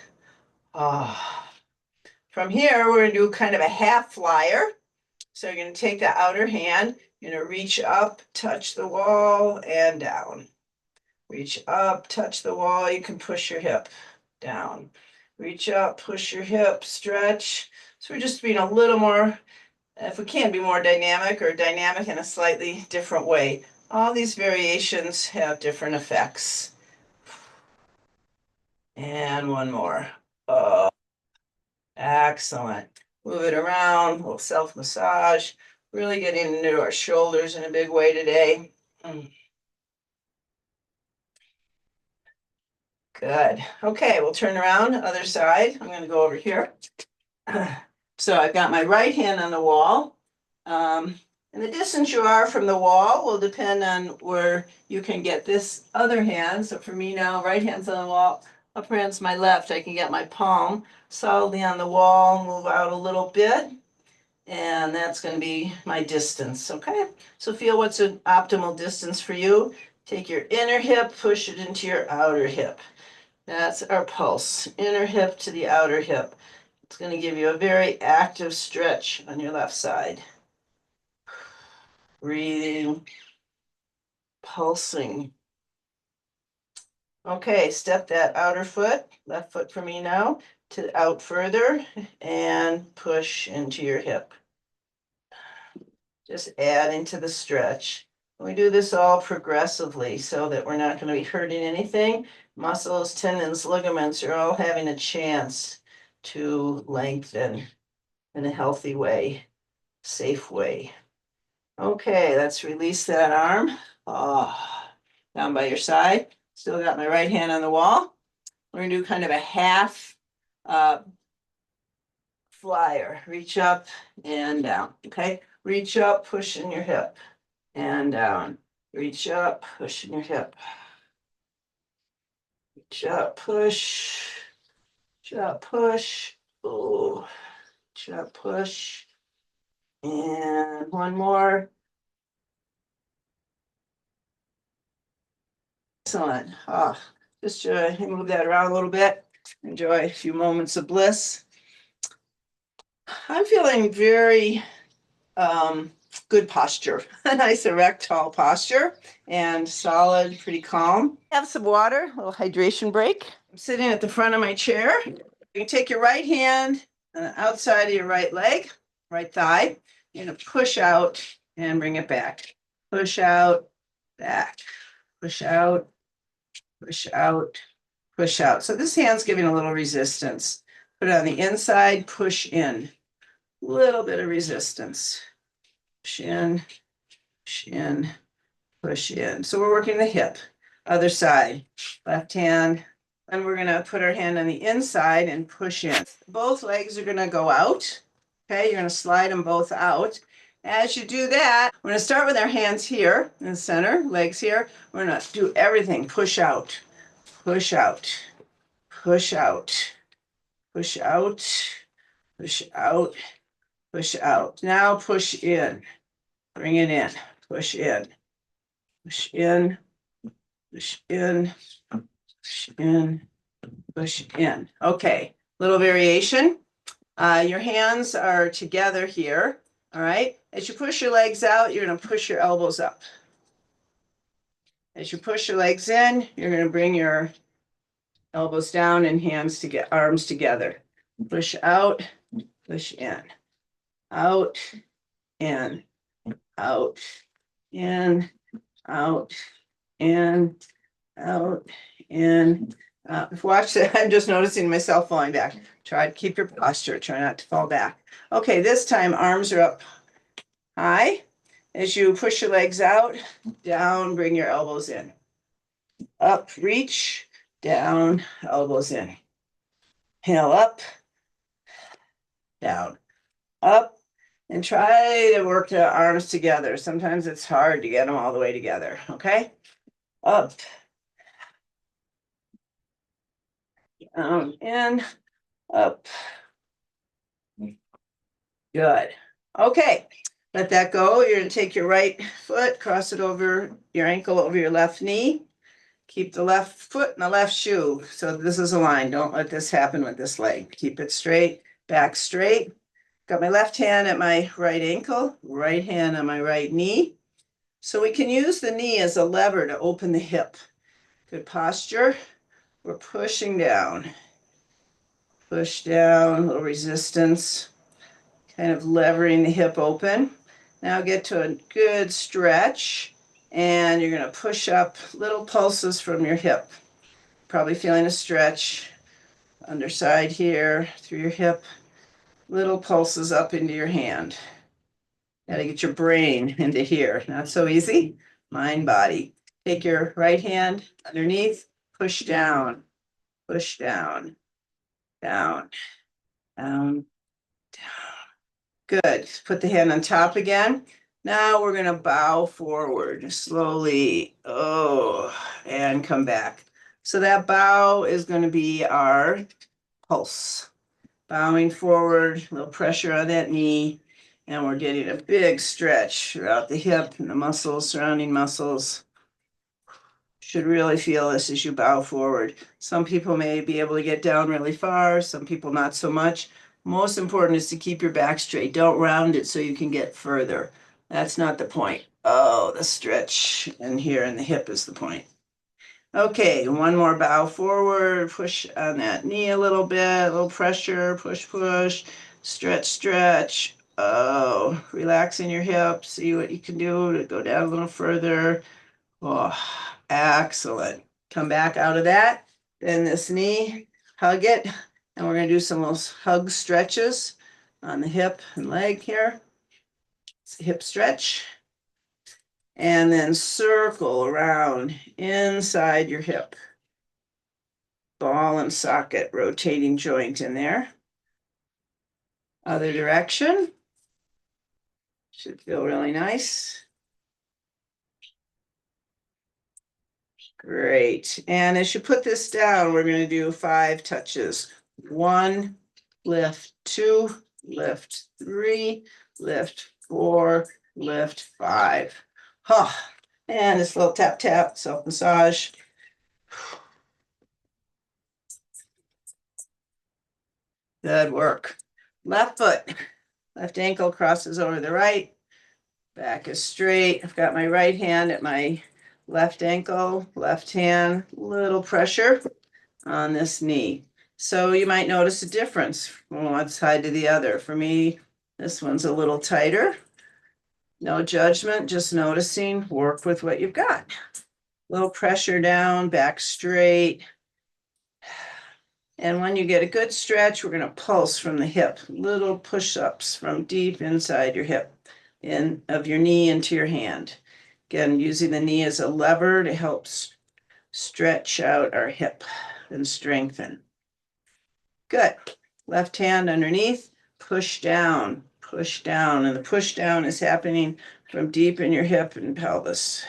Ah. From here, we're going to do kind of a half flyer. So you're going to take the outer hand, you're going to reach up, touch the wall, and down. Reach up, touch the wall, you can push your hip down. Reach up, push your hip, stretch. So we're just being a little more, if we can be more dynamic or dynamic in a slightly different way. All these variations have different effects. And one more. Oh, excellent. Move it around, we'll self-massage. Really getting into our shoulders in a big way today. Good. Okay, we'll turn around, other side. I'm going to go over here. So I've got my right hand on the wall. And the distance you are from the wall will depend on where you can get this other hand. So for me now, right hand's on the wall, upper hand's my left. I can get my palm solidly on the wall, move out a little bit. And that's going to be my distance, okay? So feel what's an optimal distance for you. Take your inner hip, push it into your outer hip. That's our pulse, inner hip to the outer hip. It's going to give you a very active stretch on your left side. Breathing, pulsing. Okay, step that outer foot, left foot for me now, to out further and push into your hip. Just add into the stretch. We do this all progressively so that we're not going to be hurting anything. Muscles, tendons, ligaments are all having a chance to lengthen in a healthy way, safe way. Okay, let's release that arm. Oh, down by your side. Still got my right hand on the wall. We're going to do kind of a half flyer. Reach up and down, okay? Reach up, push in your hip and down. Reach up, push in your hip. Reach up, push. Reach up, push. Oh, reach up, push. And one more. Excellent. Just move that around a little bit. enjoy a few moments of bliss. I'm feeling very good posture, a nice erect, tall posture, and solid, pretty calm. Have some water, a little hydration break. I'm sitting at the front of my chair. You can take your right hand on the outside of your right leg, right thigh. You're gonna push out and bring it back. Push out, back, push out, push out, push out. So this hand's giving a little resistance. Put it on the inside, push in. Little bit of resistance. Push in, push in, push in. So we're working the hip. Other side, left hand. And we're gonna put our hand on the inside and push in. Both legs are gonna go out. Okay, you're gonna slide them both out. As you do that, we're gonna start with our hands here in the center, legs here. We're gonna do everything. Push out, push out, push out, push out, push out, push out. Now push in. Bring it in. Push in. Push in. Push in. Push in. Push in. Okay. Little variation. Your hands are together here. All right. As you push your legs out, you're going to push your elbows up. As you push your legs in, you're going to bring your elbows down and hands to get arms together. Push out, push in, out, in, out, in, out, in, out, in. Watch that. I'm just noticing myself falling back. Try to keep your posture. Try not to fall back. Okay, this time arms are up high. As you push your legs out, down, bring your elbows in. Up, reach, down, elbows in. Inhale up, down, up, and try to work the arms together. Sometimes it's hard to get them all the way together, okay? Up, down, in, up. Good. Okay, let that go. You're going to take your right foot, cross it over your ankle, over your left knee. Keep the left foot in the left shoe. So this is aligned. Don't let this happen with this leg. Keep it straight, back straight. Got my left hand at my right ankle, right hand on my right knee. So we can use the knee as a lever to open the hip. Good posture. We're pushing down. Push down, a little resistance. Kind of levering the hip open. Now get to a good stretch. And you're going to push up little pulses from your hip. Probably feeling a stretch underside here through your hip. Little pulses up into your hand. Got to get your brain into here. Not so easy. Mind, body. Take your right hand underneath. Push down. Push down. Down. Down. Down. Good. Put the hand on top again. Now we're going to bow forward slowly. Oh, and come back. So that bow is going to be our pulse. Bowing forward, a little pressure on that knee, and we're getting a big stretch throughout the hip and the muscles, surrounding muscles. Should really feel this as you bow forward. Some people may be able to get down really far, some people not so much. Most important is to keep your back straight. Don't round it so you can get further. That's not the point. Oh, the stretch in here in the hip is the point. Okay, one more bow forward, push on that knee a little bit, a little pressure, push, push, stretch, stretch. Oh, relaxing your hips, see what you can do to go down a little further. Oh, excellent. Come back out of that, bend this knee, hug it, and we're gonna do some of those hug stretches on the hip and leg here. It's a hip stretch. And then circle around inside your hip. Ball and socket, rotating joint in there. Other direction. Should feel really nice. Great. And as you put this down, we're going to do 5 touches. 1, lift, 2, lift, 3, lift, 4, lift, 5. Huh. And this little tap, tap, self massage. Good work. Left foot, left ankle crosses over the right. Back is straight. I've got my right hand at my left ankle, left hand, little pressure on this knee. So you might notice a difference from one side to the other. For me, this one's a little tighter. No judgment, just noticing, work with what you've got. Little pressure down, back straight. And when you get a good stretch, we're going to pulse from the hip, little push-ups from deep inside your hip, of your knee into your hand. Again, using the knee as a lever to help stretch out our hip and strengthen. Good. Left hand underneath, push down, and the push down is happening from deep in your hip and pelvis.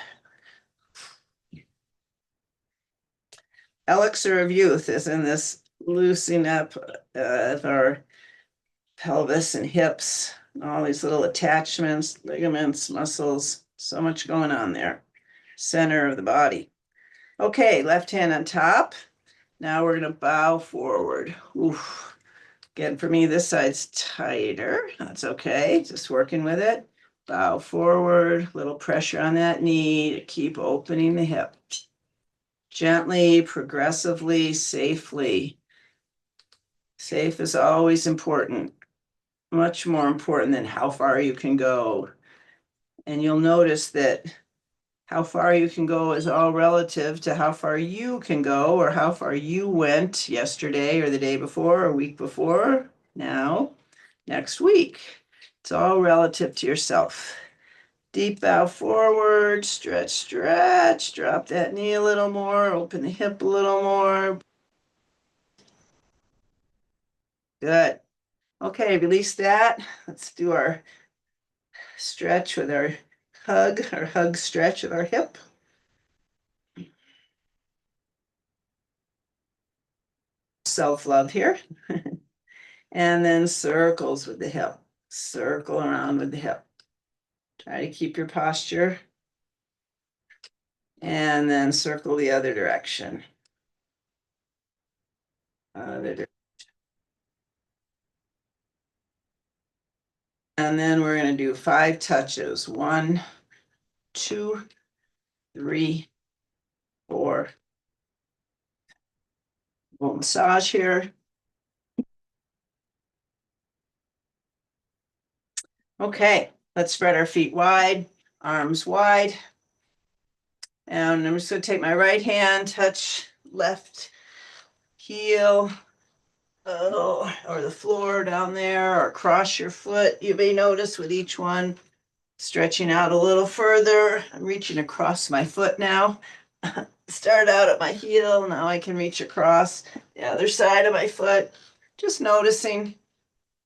Elixir of youth is in this loosening up of our pelvis and hips, all these little attachments, ligaments, muscles, so much going on there. Center of the body. Okay, left hand on top. Now we're going to bow forward. Oof. Again, for me, this side's tighter. That's okay. Just working with it. Bow forward, little pressure on that knee to keep opening the hip. Gently, progressively, safely. Safe is always important. Much more important than how far you can go. And you'll notice that how far you can go is all relative to how far you can go or how far you went yesterday or the day before or week before, now, next week. It's all relative to yourself. Deep bow forward, stretch, stretch, drop that knee a little more, open the hip a little more. Good. Okay, release that. Let's do our stretch with our hug stretch with our hip. Self-love here. And then circles with the hip. Circle around with the hip. Try to keep your posture. And then circle the other direction. And then we're going to do 5 touches. 1, 2, 3, 4. We'll massage here. Okay, let's spread our feet wide, arms wide. And I'm just going to take my right hand, touch left heel, or the floor down there, or cross your foot. You may notice with each one, stretching out a little further. I'm reaching across my foot now. Start out at my heel, now I can reach across the other side of my foot. Just noticing,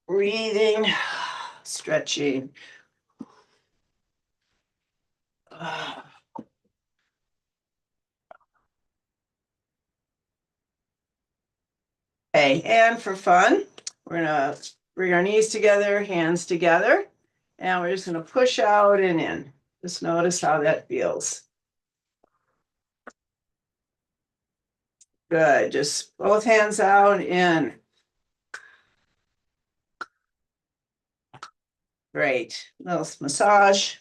breathing, stretching. Okay, and for fun, we're gonna bring our knees together, hands together, and we're just gonna push out and in. Just notice how that feels. Good, just both hands out, in. Great, little massage.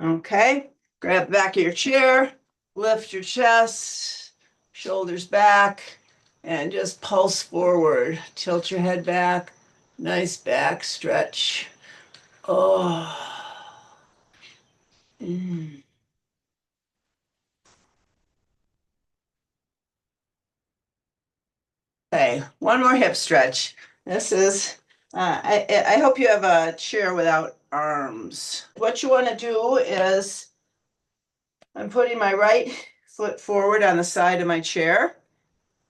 Okay, grab the back of your chair, lift your chest, shoulders back, and just pulse forward. Tilt your head back, nice back stretch. Oh. Mm. Okay, one more hip stretch. This is, I hope you have a chair without arms. What you want to do is, I'm putting my right foot forward on the side of my chair,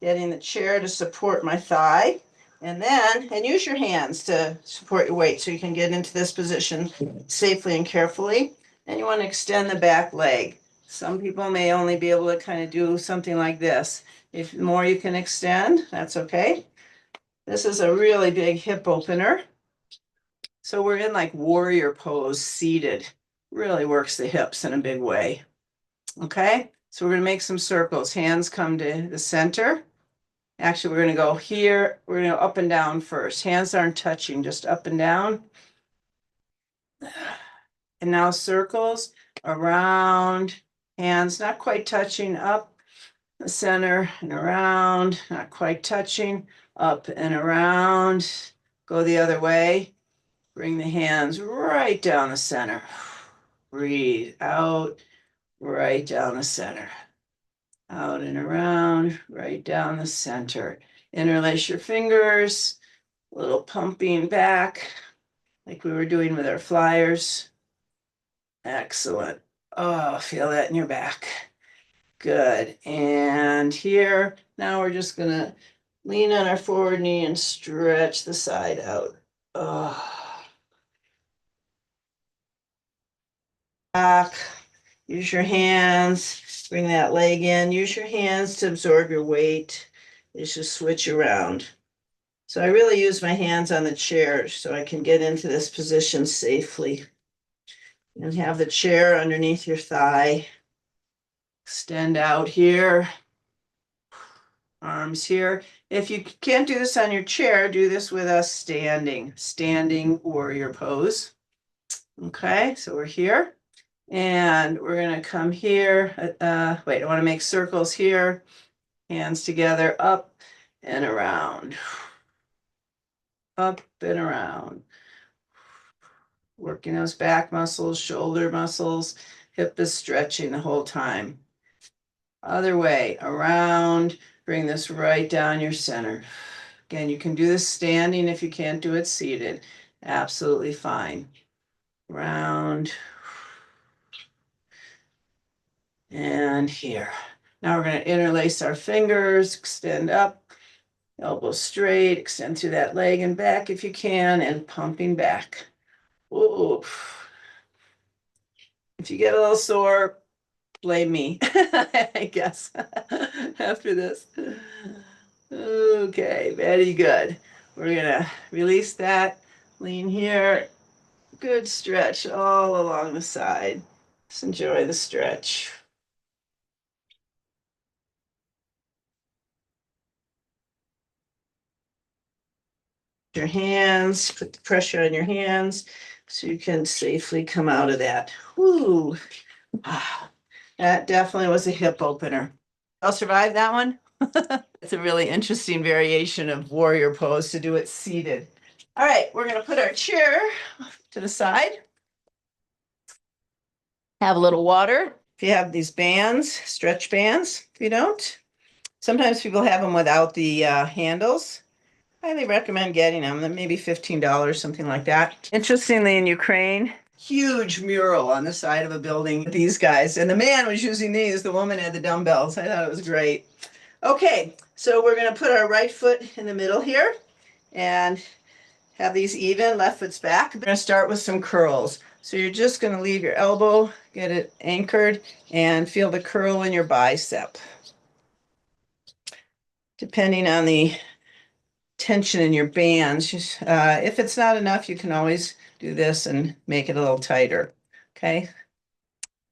getting the chair to support my thigh, and use your hands to support your weight so you can get into this position safely and carefully. And you want to extend the back leg. Some people may only be able to kind of do something like this. If the more you can extend, that's okay. This is a really big hip opener. So we're in like warrior pose, seated. Really works the hips in a big way. Okay, So we're going to make some circles. Hands come to the center. Actually, we're going to go here. We're going to go up and down first. Hands aren't touching, just up and down. And now circles around, hands not quite touching, up the center and around, not quite touching, up and around. Go the other way. Bring the hands right down the center. Breathe out, right down the center. Out and around, right down the center. Interlace your fingers, a little pumping back, like we were doing with our flyers. Excellent. Oh, feel that in your back. Good. And here, now we're just gonna lean on our forward knee and stretch the side out. Oh. Back. Use your hands. Bring that leg in. Use your hands to absorb your weight. You just switch around. So I really use my hands on the chair so I can get into this position safely. And have the chair underneath your thigh. Extend out here. Arms here. If you can't do this on your chair, do this with us standing warrior pose. Okay, so we're here. And we're going to come here. Wait, I want to make circles here. Hands together, up and around. Up and around. Working those back muscles, shoulder muscles. Hip is stretching the whole time. Other way, around. Bring this right down your center. Again, you can do this standing if you can't do it seated. Absolutely fine. Round. And here. Now we're going to interlace our fingers, extend up, elbow straight, extend through that leg and back if you can, and pumping back. Ooh. If you get a little sore, blame me, I guess, after this. Okay, very good. We're gonna release that, lean here. Good stretch all along the side. Just enjoy the stretch. Your hands, put the pressure on your hands so you can safely come out of that. Whoo. Ah, that definitely was a hip opener. I'll survive that one. It's a really interesting variation of warrior pose to do it seated. All right, we're going to put our chair to the side. Have a little water. If you have these bands, stretch bands, if you don't. Sometimes people have them without the handles. Highly recommend getting them. Maybe $15, something like that. Interestingly, in Ukraine, huge mural on the side of a building with these guys. And the man was using these. The woman had the dumbbells. I thought it was great. Okay, so we're going to put our right foot in the middle here and have these even. Left foot's back. We're going to start with some curls. So you're just going to leave your elbow, get it anchored, and feel the curl in your bicep. Depending on the tension in your bands, if it's not enough, you can always do this and make it a little tighter. Okay.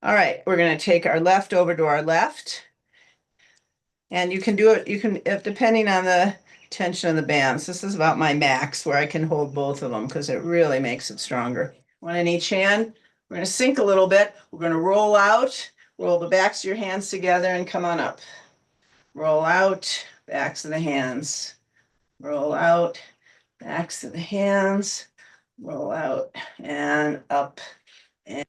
All right, we're going to take our left over to our left. And you can do it, depending on the tension of the bands. This is about my max where I can hold both of them because it really makes it stronger. One in each hand. We're going to sink a little bit. We're going to roll out, roll the backs of your hands together and come on up. Roll out, backs of the hands. Roll out, backs of the hands. Roll out and up. And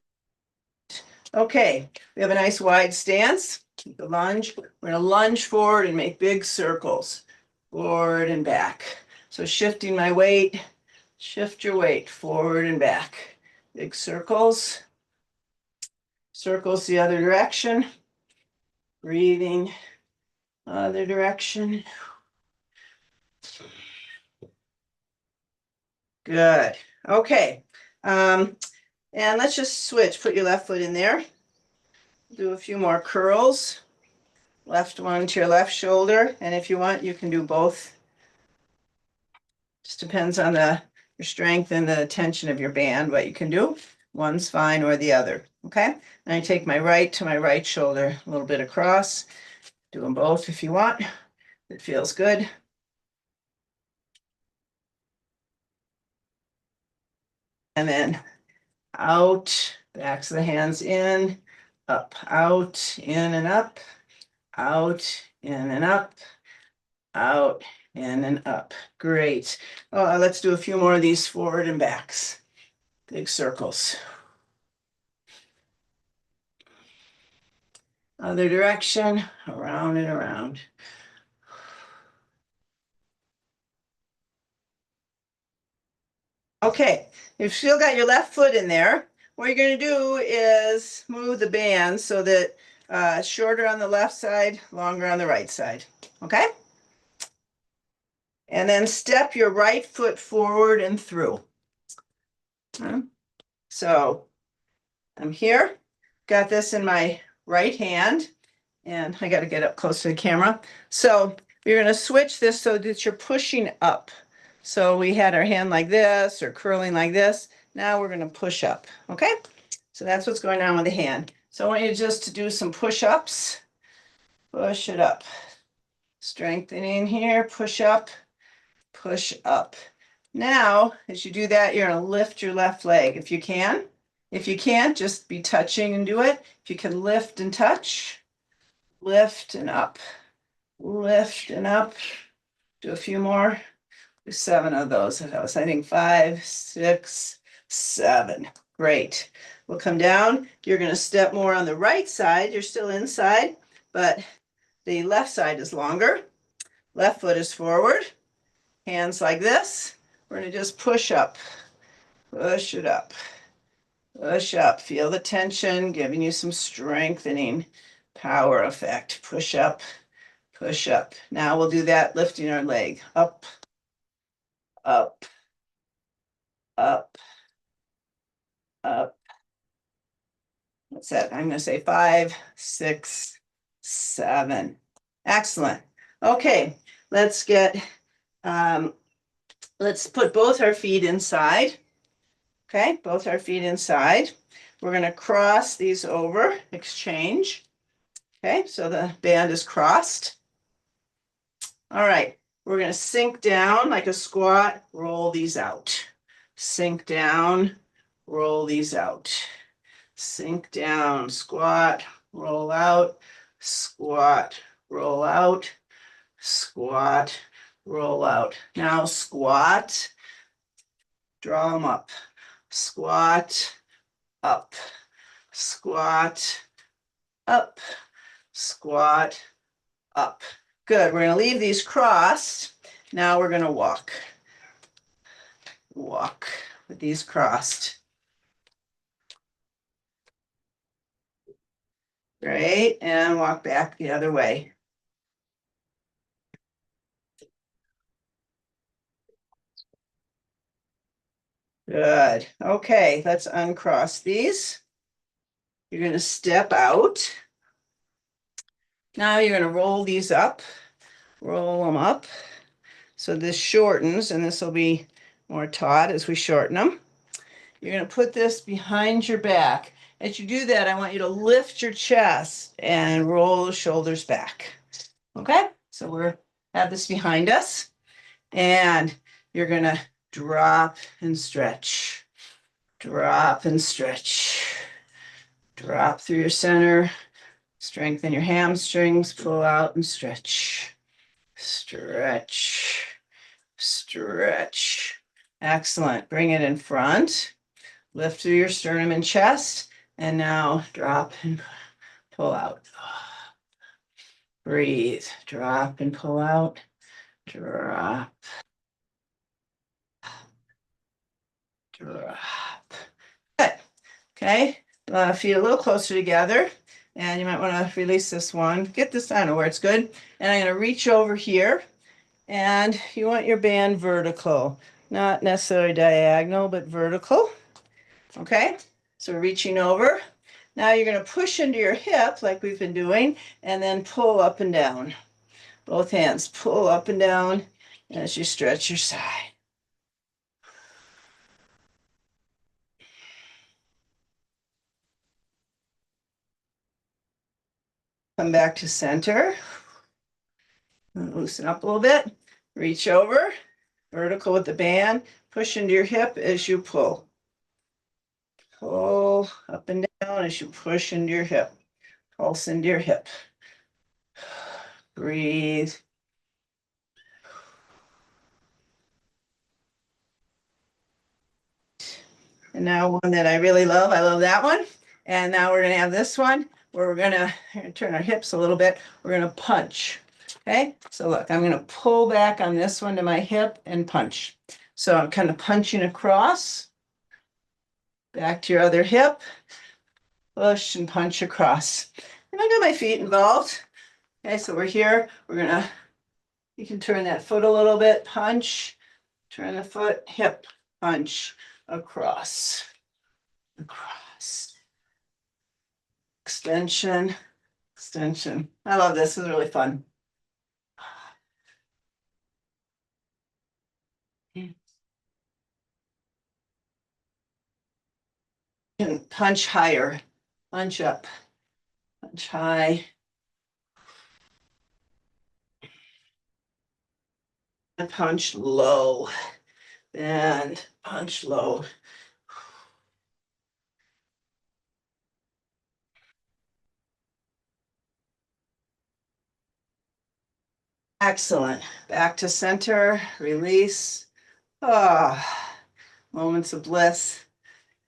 okay, we have a nice wide stance. Keep the lunge. We're going to lunge forward and make big circles. Forward and back. So shifting my weight, shift your weight forward and back. Big circles. Circles the other direction. Breathing other direction. Good. Okay. And let's just switch. Put your left foot in there. Do a few more curls. Left one to your left shoulder. And if you want, you can do both. Just depends on your strength and the tension of your band, what you can do. One's fine or the other, okay? And I take my right to my right shoulder, a little bit across. Do them both if you want. It feels good. And then out, backs of the hands in, up, out, in and up, out, in and up, out, in and up. Great. Let's do a few more of these forward and backs. Big circles. Other direction, around and around. Okay, you've still got your left foot in there. What you're going to do is move the band so that shorter on the left side, longer on the right side. Okay? And then step your right foot forward and through. So I'm here, got this in my right hand, and I got to get up close to the camera. So you're going to switch this so that you're pushing up. So we had our hand like this or curling like this. Now we're going to push up. Okay? So that's what's going on with the hand. So I want you just to do some push-ups. Push it up. Strengthening here, push up, push up. Now, as you do that, you're going to lift your left leg if you can. If you can't, just be touching and do it. If you can lift and touch, lift and up, lift and up. Do a few more. Do 7 of those. I think 5, 6, 7. Great. We'll come down. You're going to step more on the right side. You're still inside, but the left side is longer. Left foot is forward. Hands like this. We're going to just push up. Push it up. Push up. Feel the tension, giving you some strengthening power effect. Push up. Push up. Now we'll do that lifting our leg. Up, up, up, up. What's that? I'm going to say 5, 6, 7. Excellent. Okay, let's put both our feet inside. Okay, both our feet inside. We're going to cross these over, exchange. Okay, so the band is crossed. All right, we're going to sink down like a squat, roll these out. Sink down, roll these out. Sink down, squat, roll out, squat, roll out, squat, roll out. Now squat, draw them up. Squat, up, squat, up, squat, up. Good. We're going to leave these crossed. Now we're going to walk. Walk with these crossed. Great. And walk back the other way. Good. Okay, let's uncross these. You're going to step out. Now you're going to roll these up. Roll them up. So this shortens, and this will be more taut as we shorten them. You're going to put this behind your back. As you do that, I want you to lift your chest and roll the shoulders back. Okay? So we're have this behind us. And you're going to drop and stretch. Drop and stretch. Drop through your center. Strengthen your hamstrings. Pull out and stretch. Stretch. Stretch. Excellent. Bring it in front. Lift through your sternum and chest. And now drop and pull out. Breathe. Drop and pull out. Drop. Drop. Good. Okay. Feet a little closer together. And you might want to release this one. Get this down to where it's good. And I'm going to reach over here. And you want your band vertical. Not necessarily diagonal, but vertical. Okay. So reaching over. Now you're going to push into your hip like we've been doing. And then pull up and down. Both hands pull up and down as you stretch your side. Come back to center. Loosen up a little bit. Reach over, vertical with the band. Push into your hip as you pull. Pull up and down as you push into your hip. Pulse into your hip. Breathe. And now one that I really love. I love that one. And now we're gonna have this one where we're gonna turn our hips a little bit. We're gonna punch. Okay, so look, I'm gonna pull back on this one to my hip and punch. So I'm kind of punching across, back to your other hip, push and punch across. And I got my feet involved. Okay, so we're here. You can turn that foot a little bit, punch, turn the foot, hip, punch, across, across. Extension, extension. I love this. This is really fun. You can punch higher, punch up, punch high, and punch low, and punch low. Excellent. Back to center, release. Ah, moments of bliss.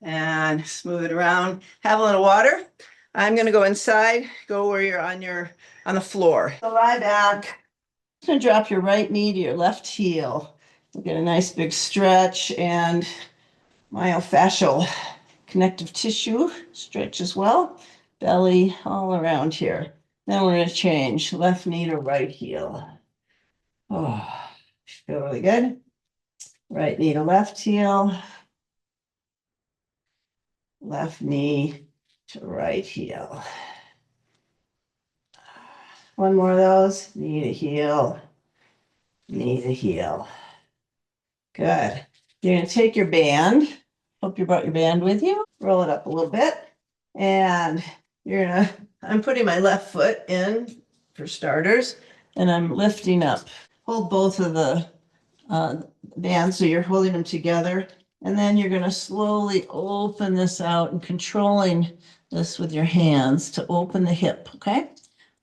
And smooth it around. Have a little water. I'm gonna go inside, go where you're on the floor. So lie back. You're gonna drop your right knee to your left heel. You'll get a nice big stretch and myofascial connective tissue stretch as well. Belly all around here. Then we're gonna change left knee to right heel. Oh, feel really good. Right knee to left heel. Left knee to right heel. One more of those. Knee to heel. Knee to heel. Good. You're going to take your band. Hope you brought your band with you. Roll it up a little bit. And I'm putting my left foot in for starters, and I'm lifting up. Hold both of the bands so you're holding them together. And then you're going to slowly open this out and controlling this with your hands to open the hip. Okay.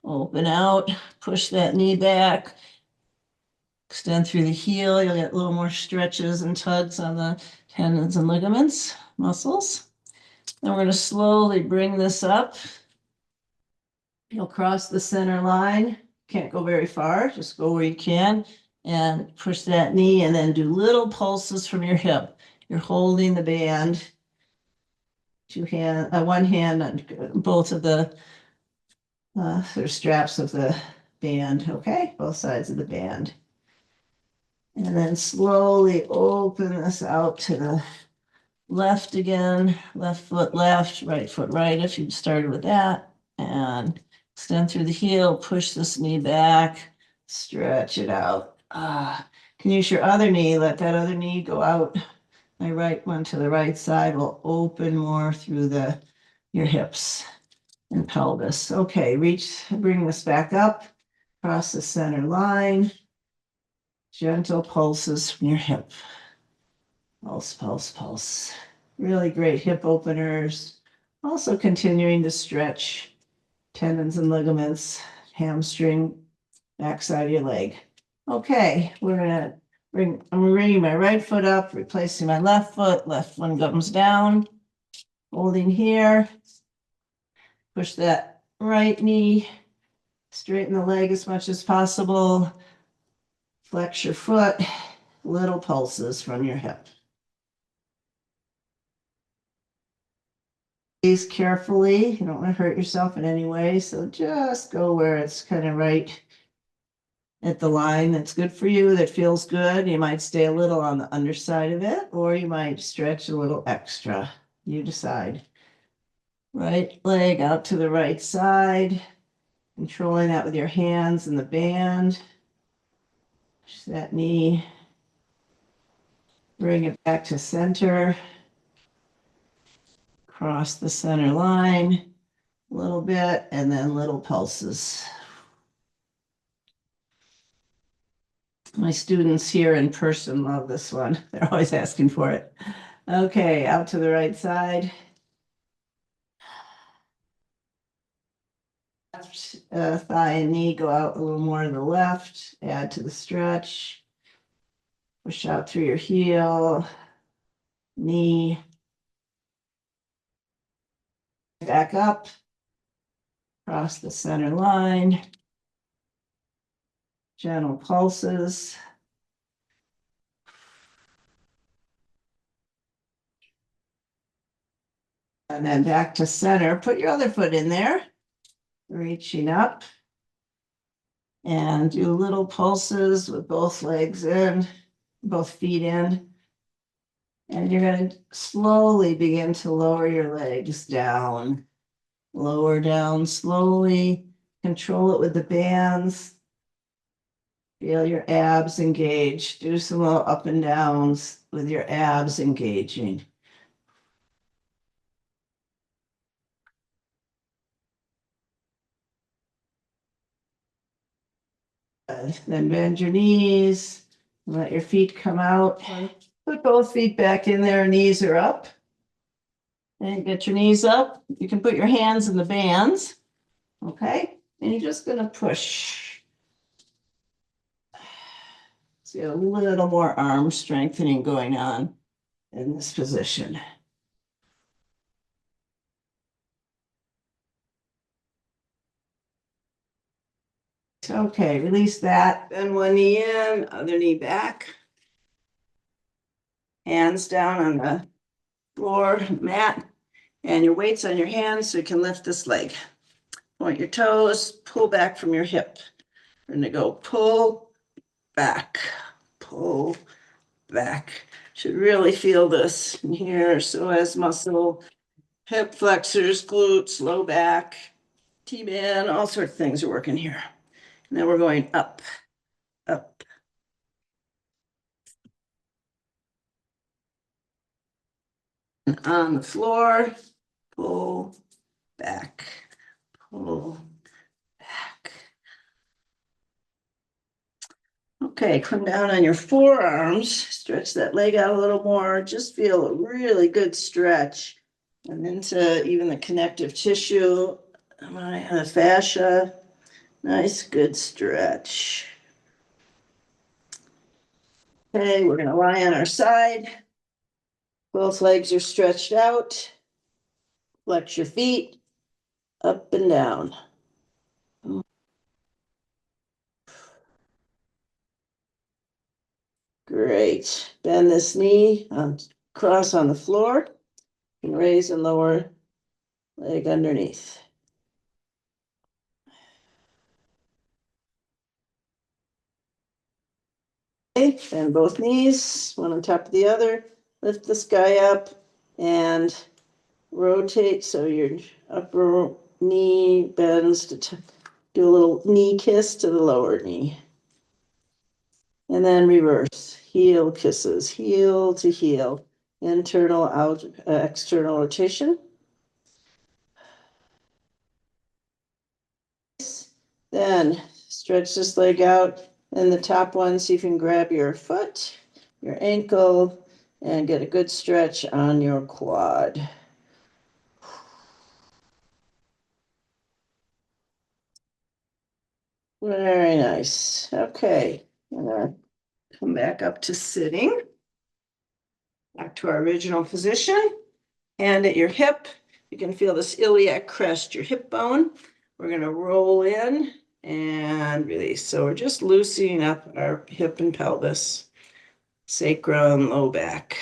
Open out, push that knee back, extend through the heel. You'll get a little more stretches and tugs on the tendons and ligaments, muscles. Then we're going to slowly bring this up. You'll cross the center line. Can't go very far, just go where you can and push that knee and then do little pulses from your hip. You're holding the band, one hand on both of the sort of straps of the band, okay? Both sides of the band. And then slowly open this out to the left again, left foot left, right if you started with that. And extend through the heel, push this knee back, stretch it out. Can use your other knee, let that other knee go out. My right one to the right side will open more through your hips and pelvis. Okay, bring this back up, cross the center line, gentle pulses from your hip. Pulse, pulse, pulse. Really great hip openers. Also continuing to stretch tendons and ligaments, hamstring, backside of your leg. Okay, I'm bringing my right foot up, replacing my left foot. Left one comes down, holding here. Push that right knee, straighten the leg as much as possible. Flex your foot, little pulses from your hip. Please carefully, you don't want to hurt yourself in any way, so just go where it's kind of right at the line that's good for you, that feels good. You might stay a little on the underside of it, or you might stretch a little extra. You decide. Right leg out to the right side, controlling that with your hands and the band. Push that knee. Bring it back to center. Cross the center line. a little bit, and then little pulses. My students here in person love this one. They're always asking for it. Okay, out to the right side. Left thigh and knee go out a little more to the left. Add to the stretch. Push out through your heel, knee. Back up. Cross the center line. Gentle pulses. And then back to center. Put your other foot in there. Reaching up. And do little pulses with both legs in, both feet in. And you're going to slowly begin to lower your legs down. Lower down slowly. Control it with the bands. Feel your abs engage. Do some little up and downs with your abs engaging. Then bend your knees. Let your feet come out. Put both feet back in there. Knees are up. And get your knees up. You can put your hands in the bands. Okay. And you're just going to push. See a little more arm strengthening going on in this position. Okay, release that. Then one knee in, other knee back. Hands down on the floor, mat, and your weight's on your hands so you can lift this leg. Point your toes, pull back from your hip. We're gonna go pull back, pull back. Should really feel this in here, psoas muscle, hip flexors, glutes, low back, T-band, all sorts of things are working here. And then we're going up, up. And on the floor, pull back, pull back. Okay, come down on your forearms, stretch that leg out a little more, just feel a really good stretch. And into even the connective tissue, the fascia, nice good stretch. Okay, we're gonna lie on our side. Both legs are stretched out. Flex your feet, up and down. Great. Bend this knee, cross on the floor, and raise and lower leg underneath. Okay, bend both knees, one on top of the other. Lift this guy up and rotate so your upper knee bends to do a little knee kiss to the lower knee. And then reverse, heel kisses, heel to heel, internal, out, external rotation. Then stretch this leg out and the top one, so you can grab your foot, your ankle, and get a good stretch on your quad. Very nice. Okay, I'm gonna come back up to sitting. Back to our original position. Hand at your hip. You can feel this iliac crest, your hip bone. We're gonna roll in and release. So we're just loosening up our hip and pelvis, sacrum, low back.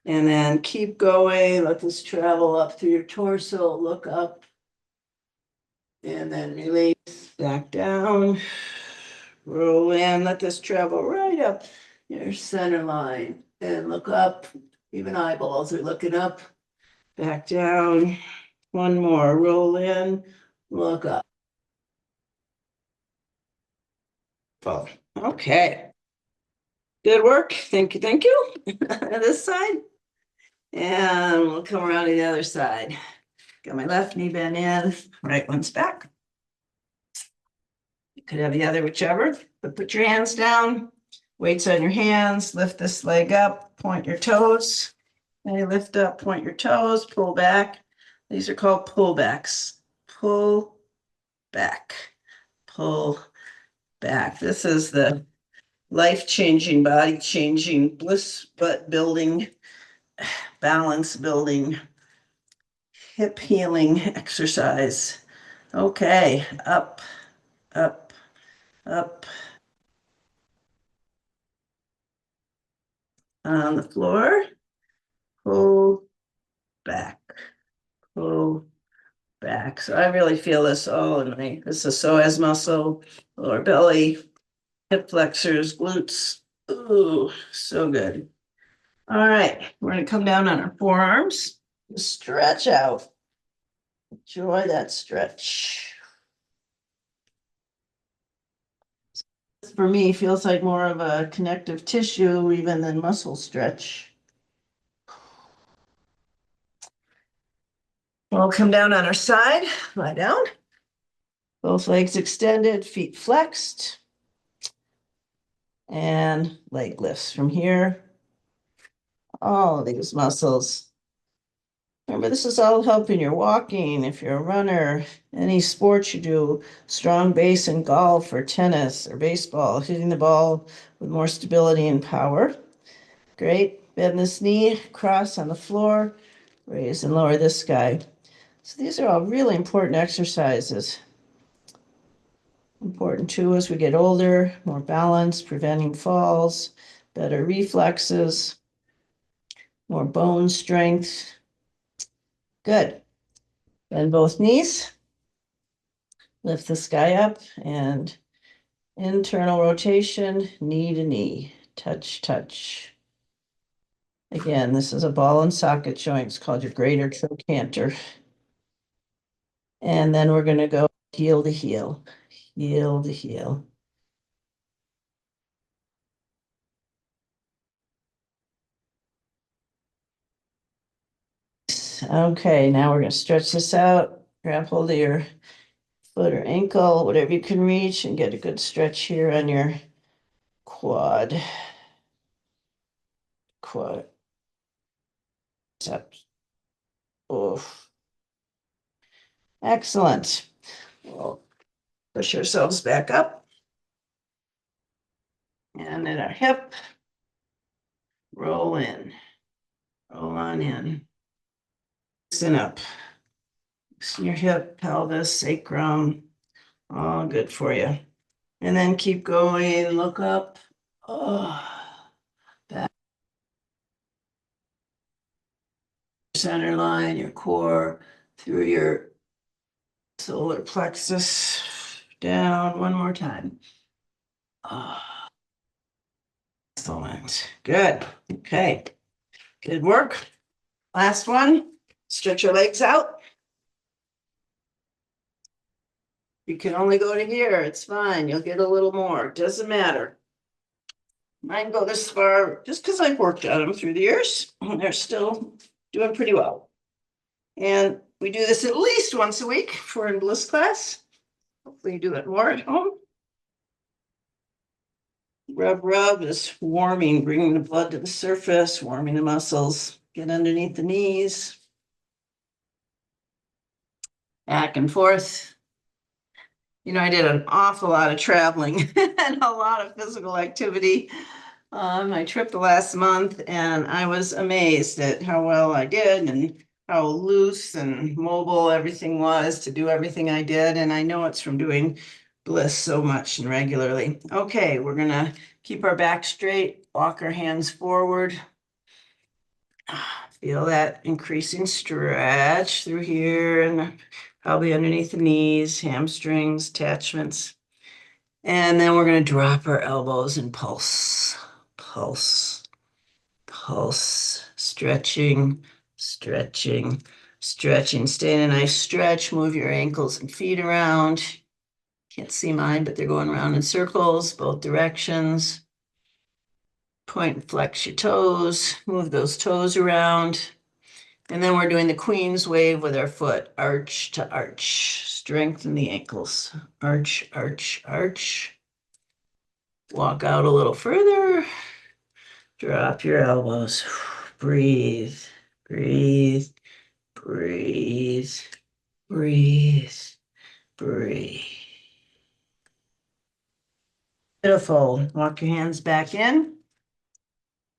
And then keep going. Let this travel up through your torso. Look up. And then release back down. Roll in. Let this travel right up your center line. And look up. Even eyeballs are looking up. Back down. One more. Roll in. Look up. Okay. Good work. Thank you. Thank you. This side. And we'll come around to the other side. Got my left knee bent in, right one's back. You could have the other, whichever, but put your hands down, weights on your hands, lift this leg up, point your toes. And you lift up, point your toes, pull back. These are called pullbacks. Pull back, pull back. This is the life-changing, body-changing, bliss butt building, balance building, hip healing exercise. Okay, up, up, up. On the floor, pull back, pull back. So I really feel this all in my, this is psoas muscle, lower belly, hip flexors, glutes. Ooh, so good. All right, we're gonna come down on our forearms, stretch out. Enjoy that stretch. For me, feels like more of a connective tissue even than muscle stretch. We'll come down on our side, lie down. Both legs extended, feet flexed. And leg lifts from here. All these muscles. Remember, this is all helping your walking. If you're a runner, any sport you do, strong base in golf or tennis or baseball, hitting the ball with more stability and power. Great. Bend this knee, cross on the floor, raise and lower this guy. So these are all really important exercises. Important too as we get older, more balance, preventing falls, better reflexes, more bone strength. Good. Bend both knees. Lift this guy up and internal rotation, knee to knee, touch, touch. Again, this is a ball and socket joint. It's called your greater trochanter. And then we're going to go heel to heel, heel to heel. Okay, now we're going to stretch this out. Grab hold of your foot or ankle, whatever you can reach, and get a good stretch here on your quad. Quadriceps. Oof. Excellent. We'll push ourselves back up. And then our hip. Roll in. Roll on in. Loosen up. Loosen your hip, pelvis, sacrum. All good for you. And then keep going. Look up. Oh, back. Center line, your core, through your solar plexus. Down one more time. Oh, excellent. Good. Okay. Good work. Last one. Stretch your legs out. You can only go to here. It's fine. You'll get a little more. Doesn't matter. Mine go this far just because I've worked at them through the years. They're still doing pretty well. And we do this at least once a week for in BLISS class. Hopefully you do it more at home. Rub, rub is warming, bringing the blood to the surface, warming the muscles. Get underneath the knees. Back and forth. You know, I did an awful lot of traveling and a lot of physical activity on my trip the last month, and I was amazed at how well I did and how loose and mobile everything was to do everything I did. And I know it's from doing BLISS so much and regularly. Okay, we're gonna keep our back straight, walk our hands forward. Feel that increasing stretch through here and probably underneath the knees, hamstrings, attachments. And then we're going to drop our elbows and pulse, pulse, pulse, stretching, stretching, stretching. Stay in a nice stretch. Move your ankles and feet around. Can't see mine, but they're going around in circles, both directions. Point and flex your toes. Move those toes around. And then we're doing the Queen's wave with our foot, arch to arch. Strengthen the ankles. Arch, arch, arch. Walk out a little further. Drop your elbows. Breathe, breathe, breathe, breathe, breathe. Beautiful. Walk your hands back in.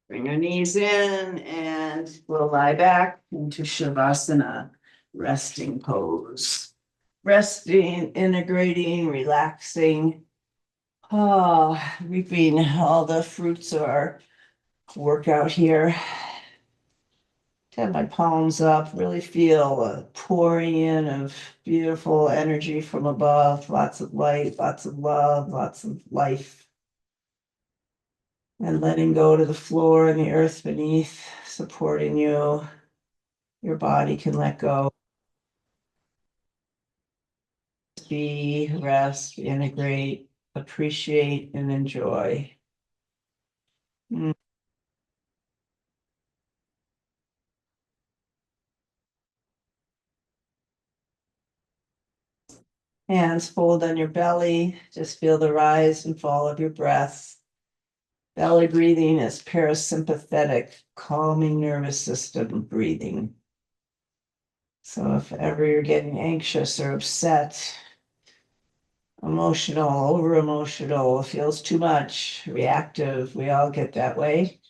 Bring your knees in and we'll lie back into Shavasana, resting pose. Resting, integrating, relaxing. Reaping all the fruits of our workout here. Have my palms up, really feel a pouring in of beautiful energy from above, lots of light, lots of love, lots of life. And letting go to the floor and the earth beneath, supporting you. Your body can let go. Be, rest, integrate, appreciate, and enjoy. Mm. Hands fold on your belly. Just feel the rise and fall of your breath. Belly breathing is parasympathetic, calming nervous system breathing. So if ever you're getting anxious or upset, emotional, over emotional, feels too much, reactive, we all get that way.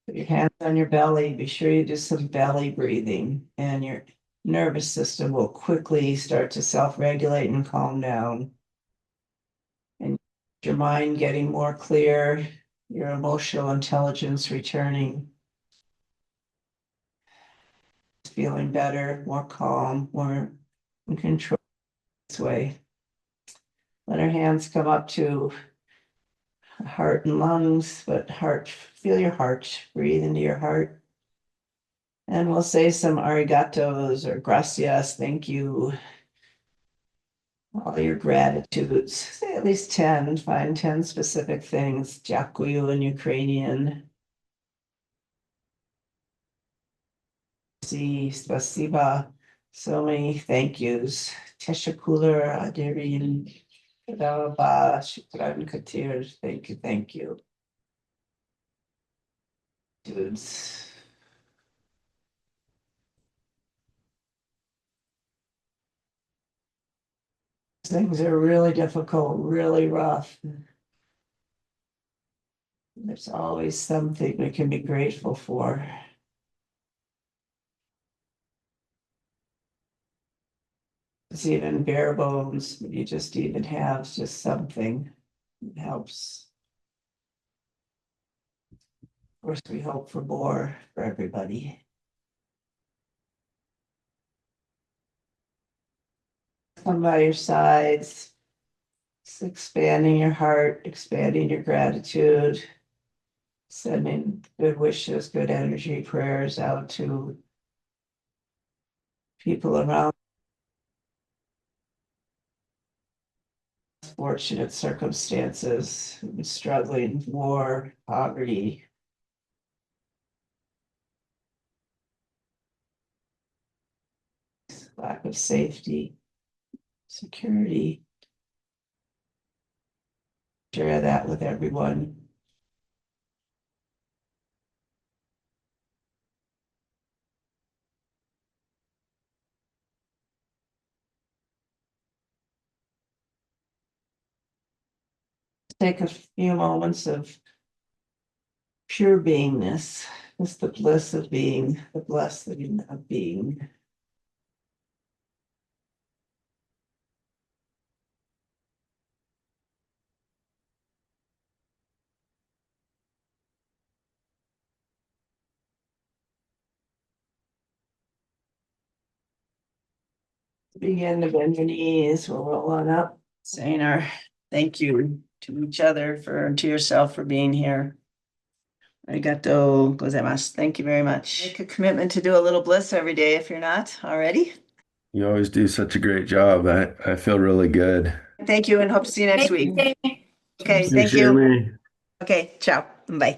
Put your hands on your belly. Be sure you do some belly breathing, and your nervous system will quickly start to self-regulate and calm down. And your mind getting more clear, your emotional intelligence returning, feeling better, more calm, more in control this way. Let our hands come up to heart and lungs, but heart, feel your heart, breathe into your heart. And we'll say some arigatos or gracias, thank you, all your gratitudes. Say at least 10, find 10 specific things. Дякую in Ukrainian. See, spasiba, so many thank yous. Teshakula adirin, tadalaba, shukran katir, thank you, thank you. Dudes. Things are really difficult, really rough. There's always something we can be grateful for. It's even bare bones, but you just even have just something that helps. Of course, we hope for more for everybody. Come by your sides, just expanding your heart, expanding your gratitude, sending good wishes, good energy, prayers out to people around fortunate circumstances, struggling, war, poverty, lack of safety, security. Share that with everyone. Take a few moments of pure beingness. It's the bliss of being, the blessing of being. Begin to bend your knees. We'll roll on up, saying our thank you to each other for and to yourself for being here. Arigato gozaimasu. Thank you very much. Make a commitment to do a little bliss every day if you're not already. You always do such a great job. I feel really good. Thank you and hope to see you next week. Okay, You thank share you. me. Okay, ciao. Bye.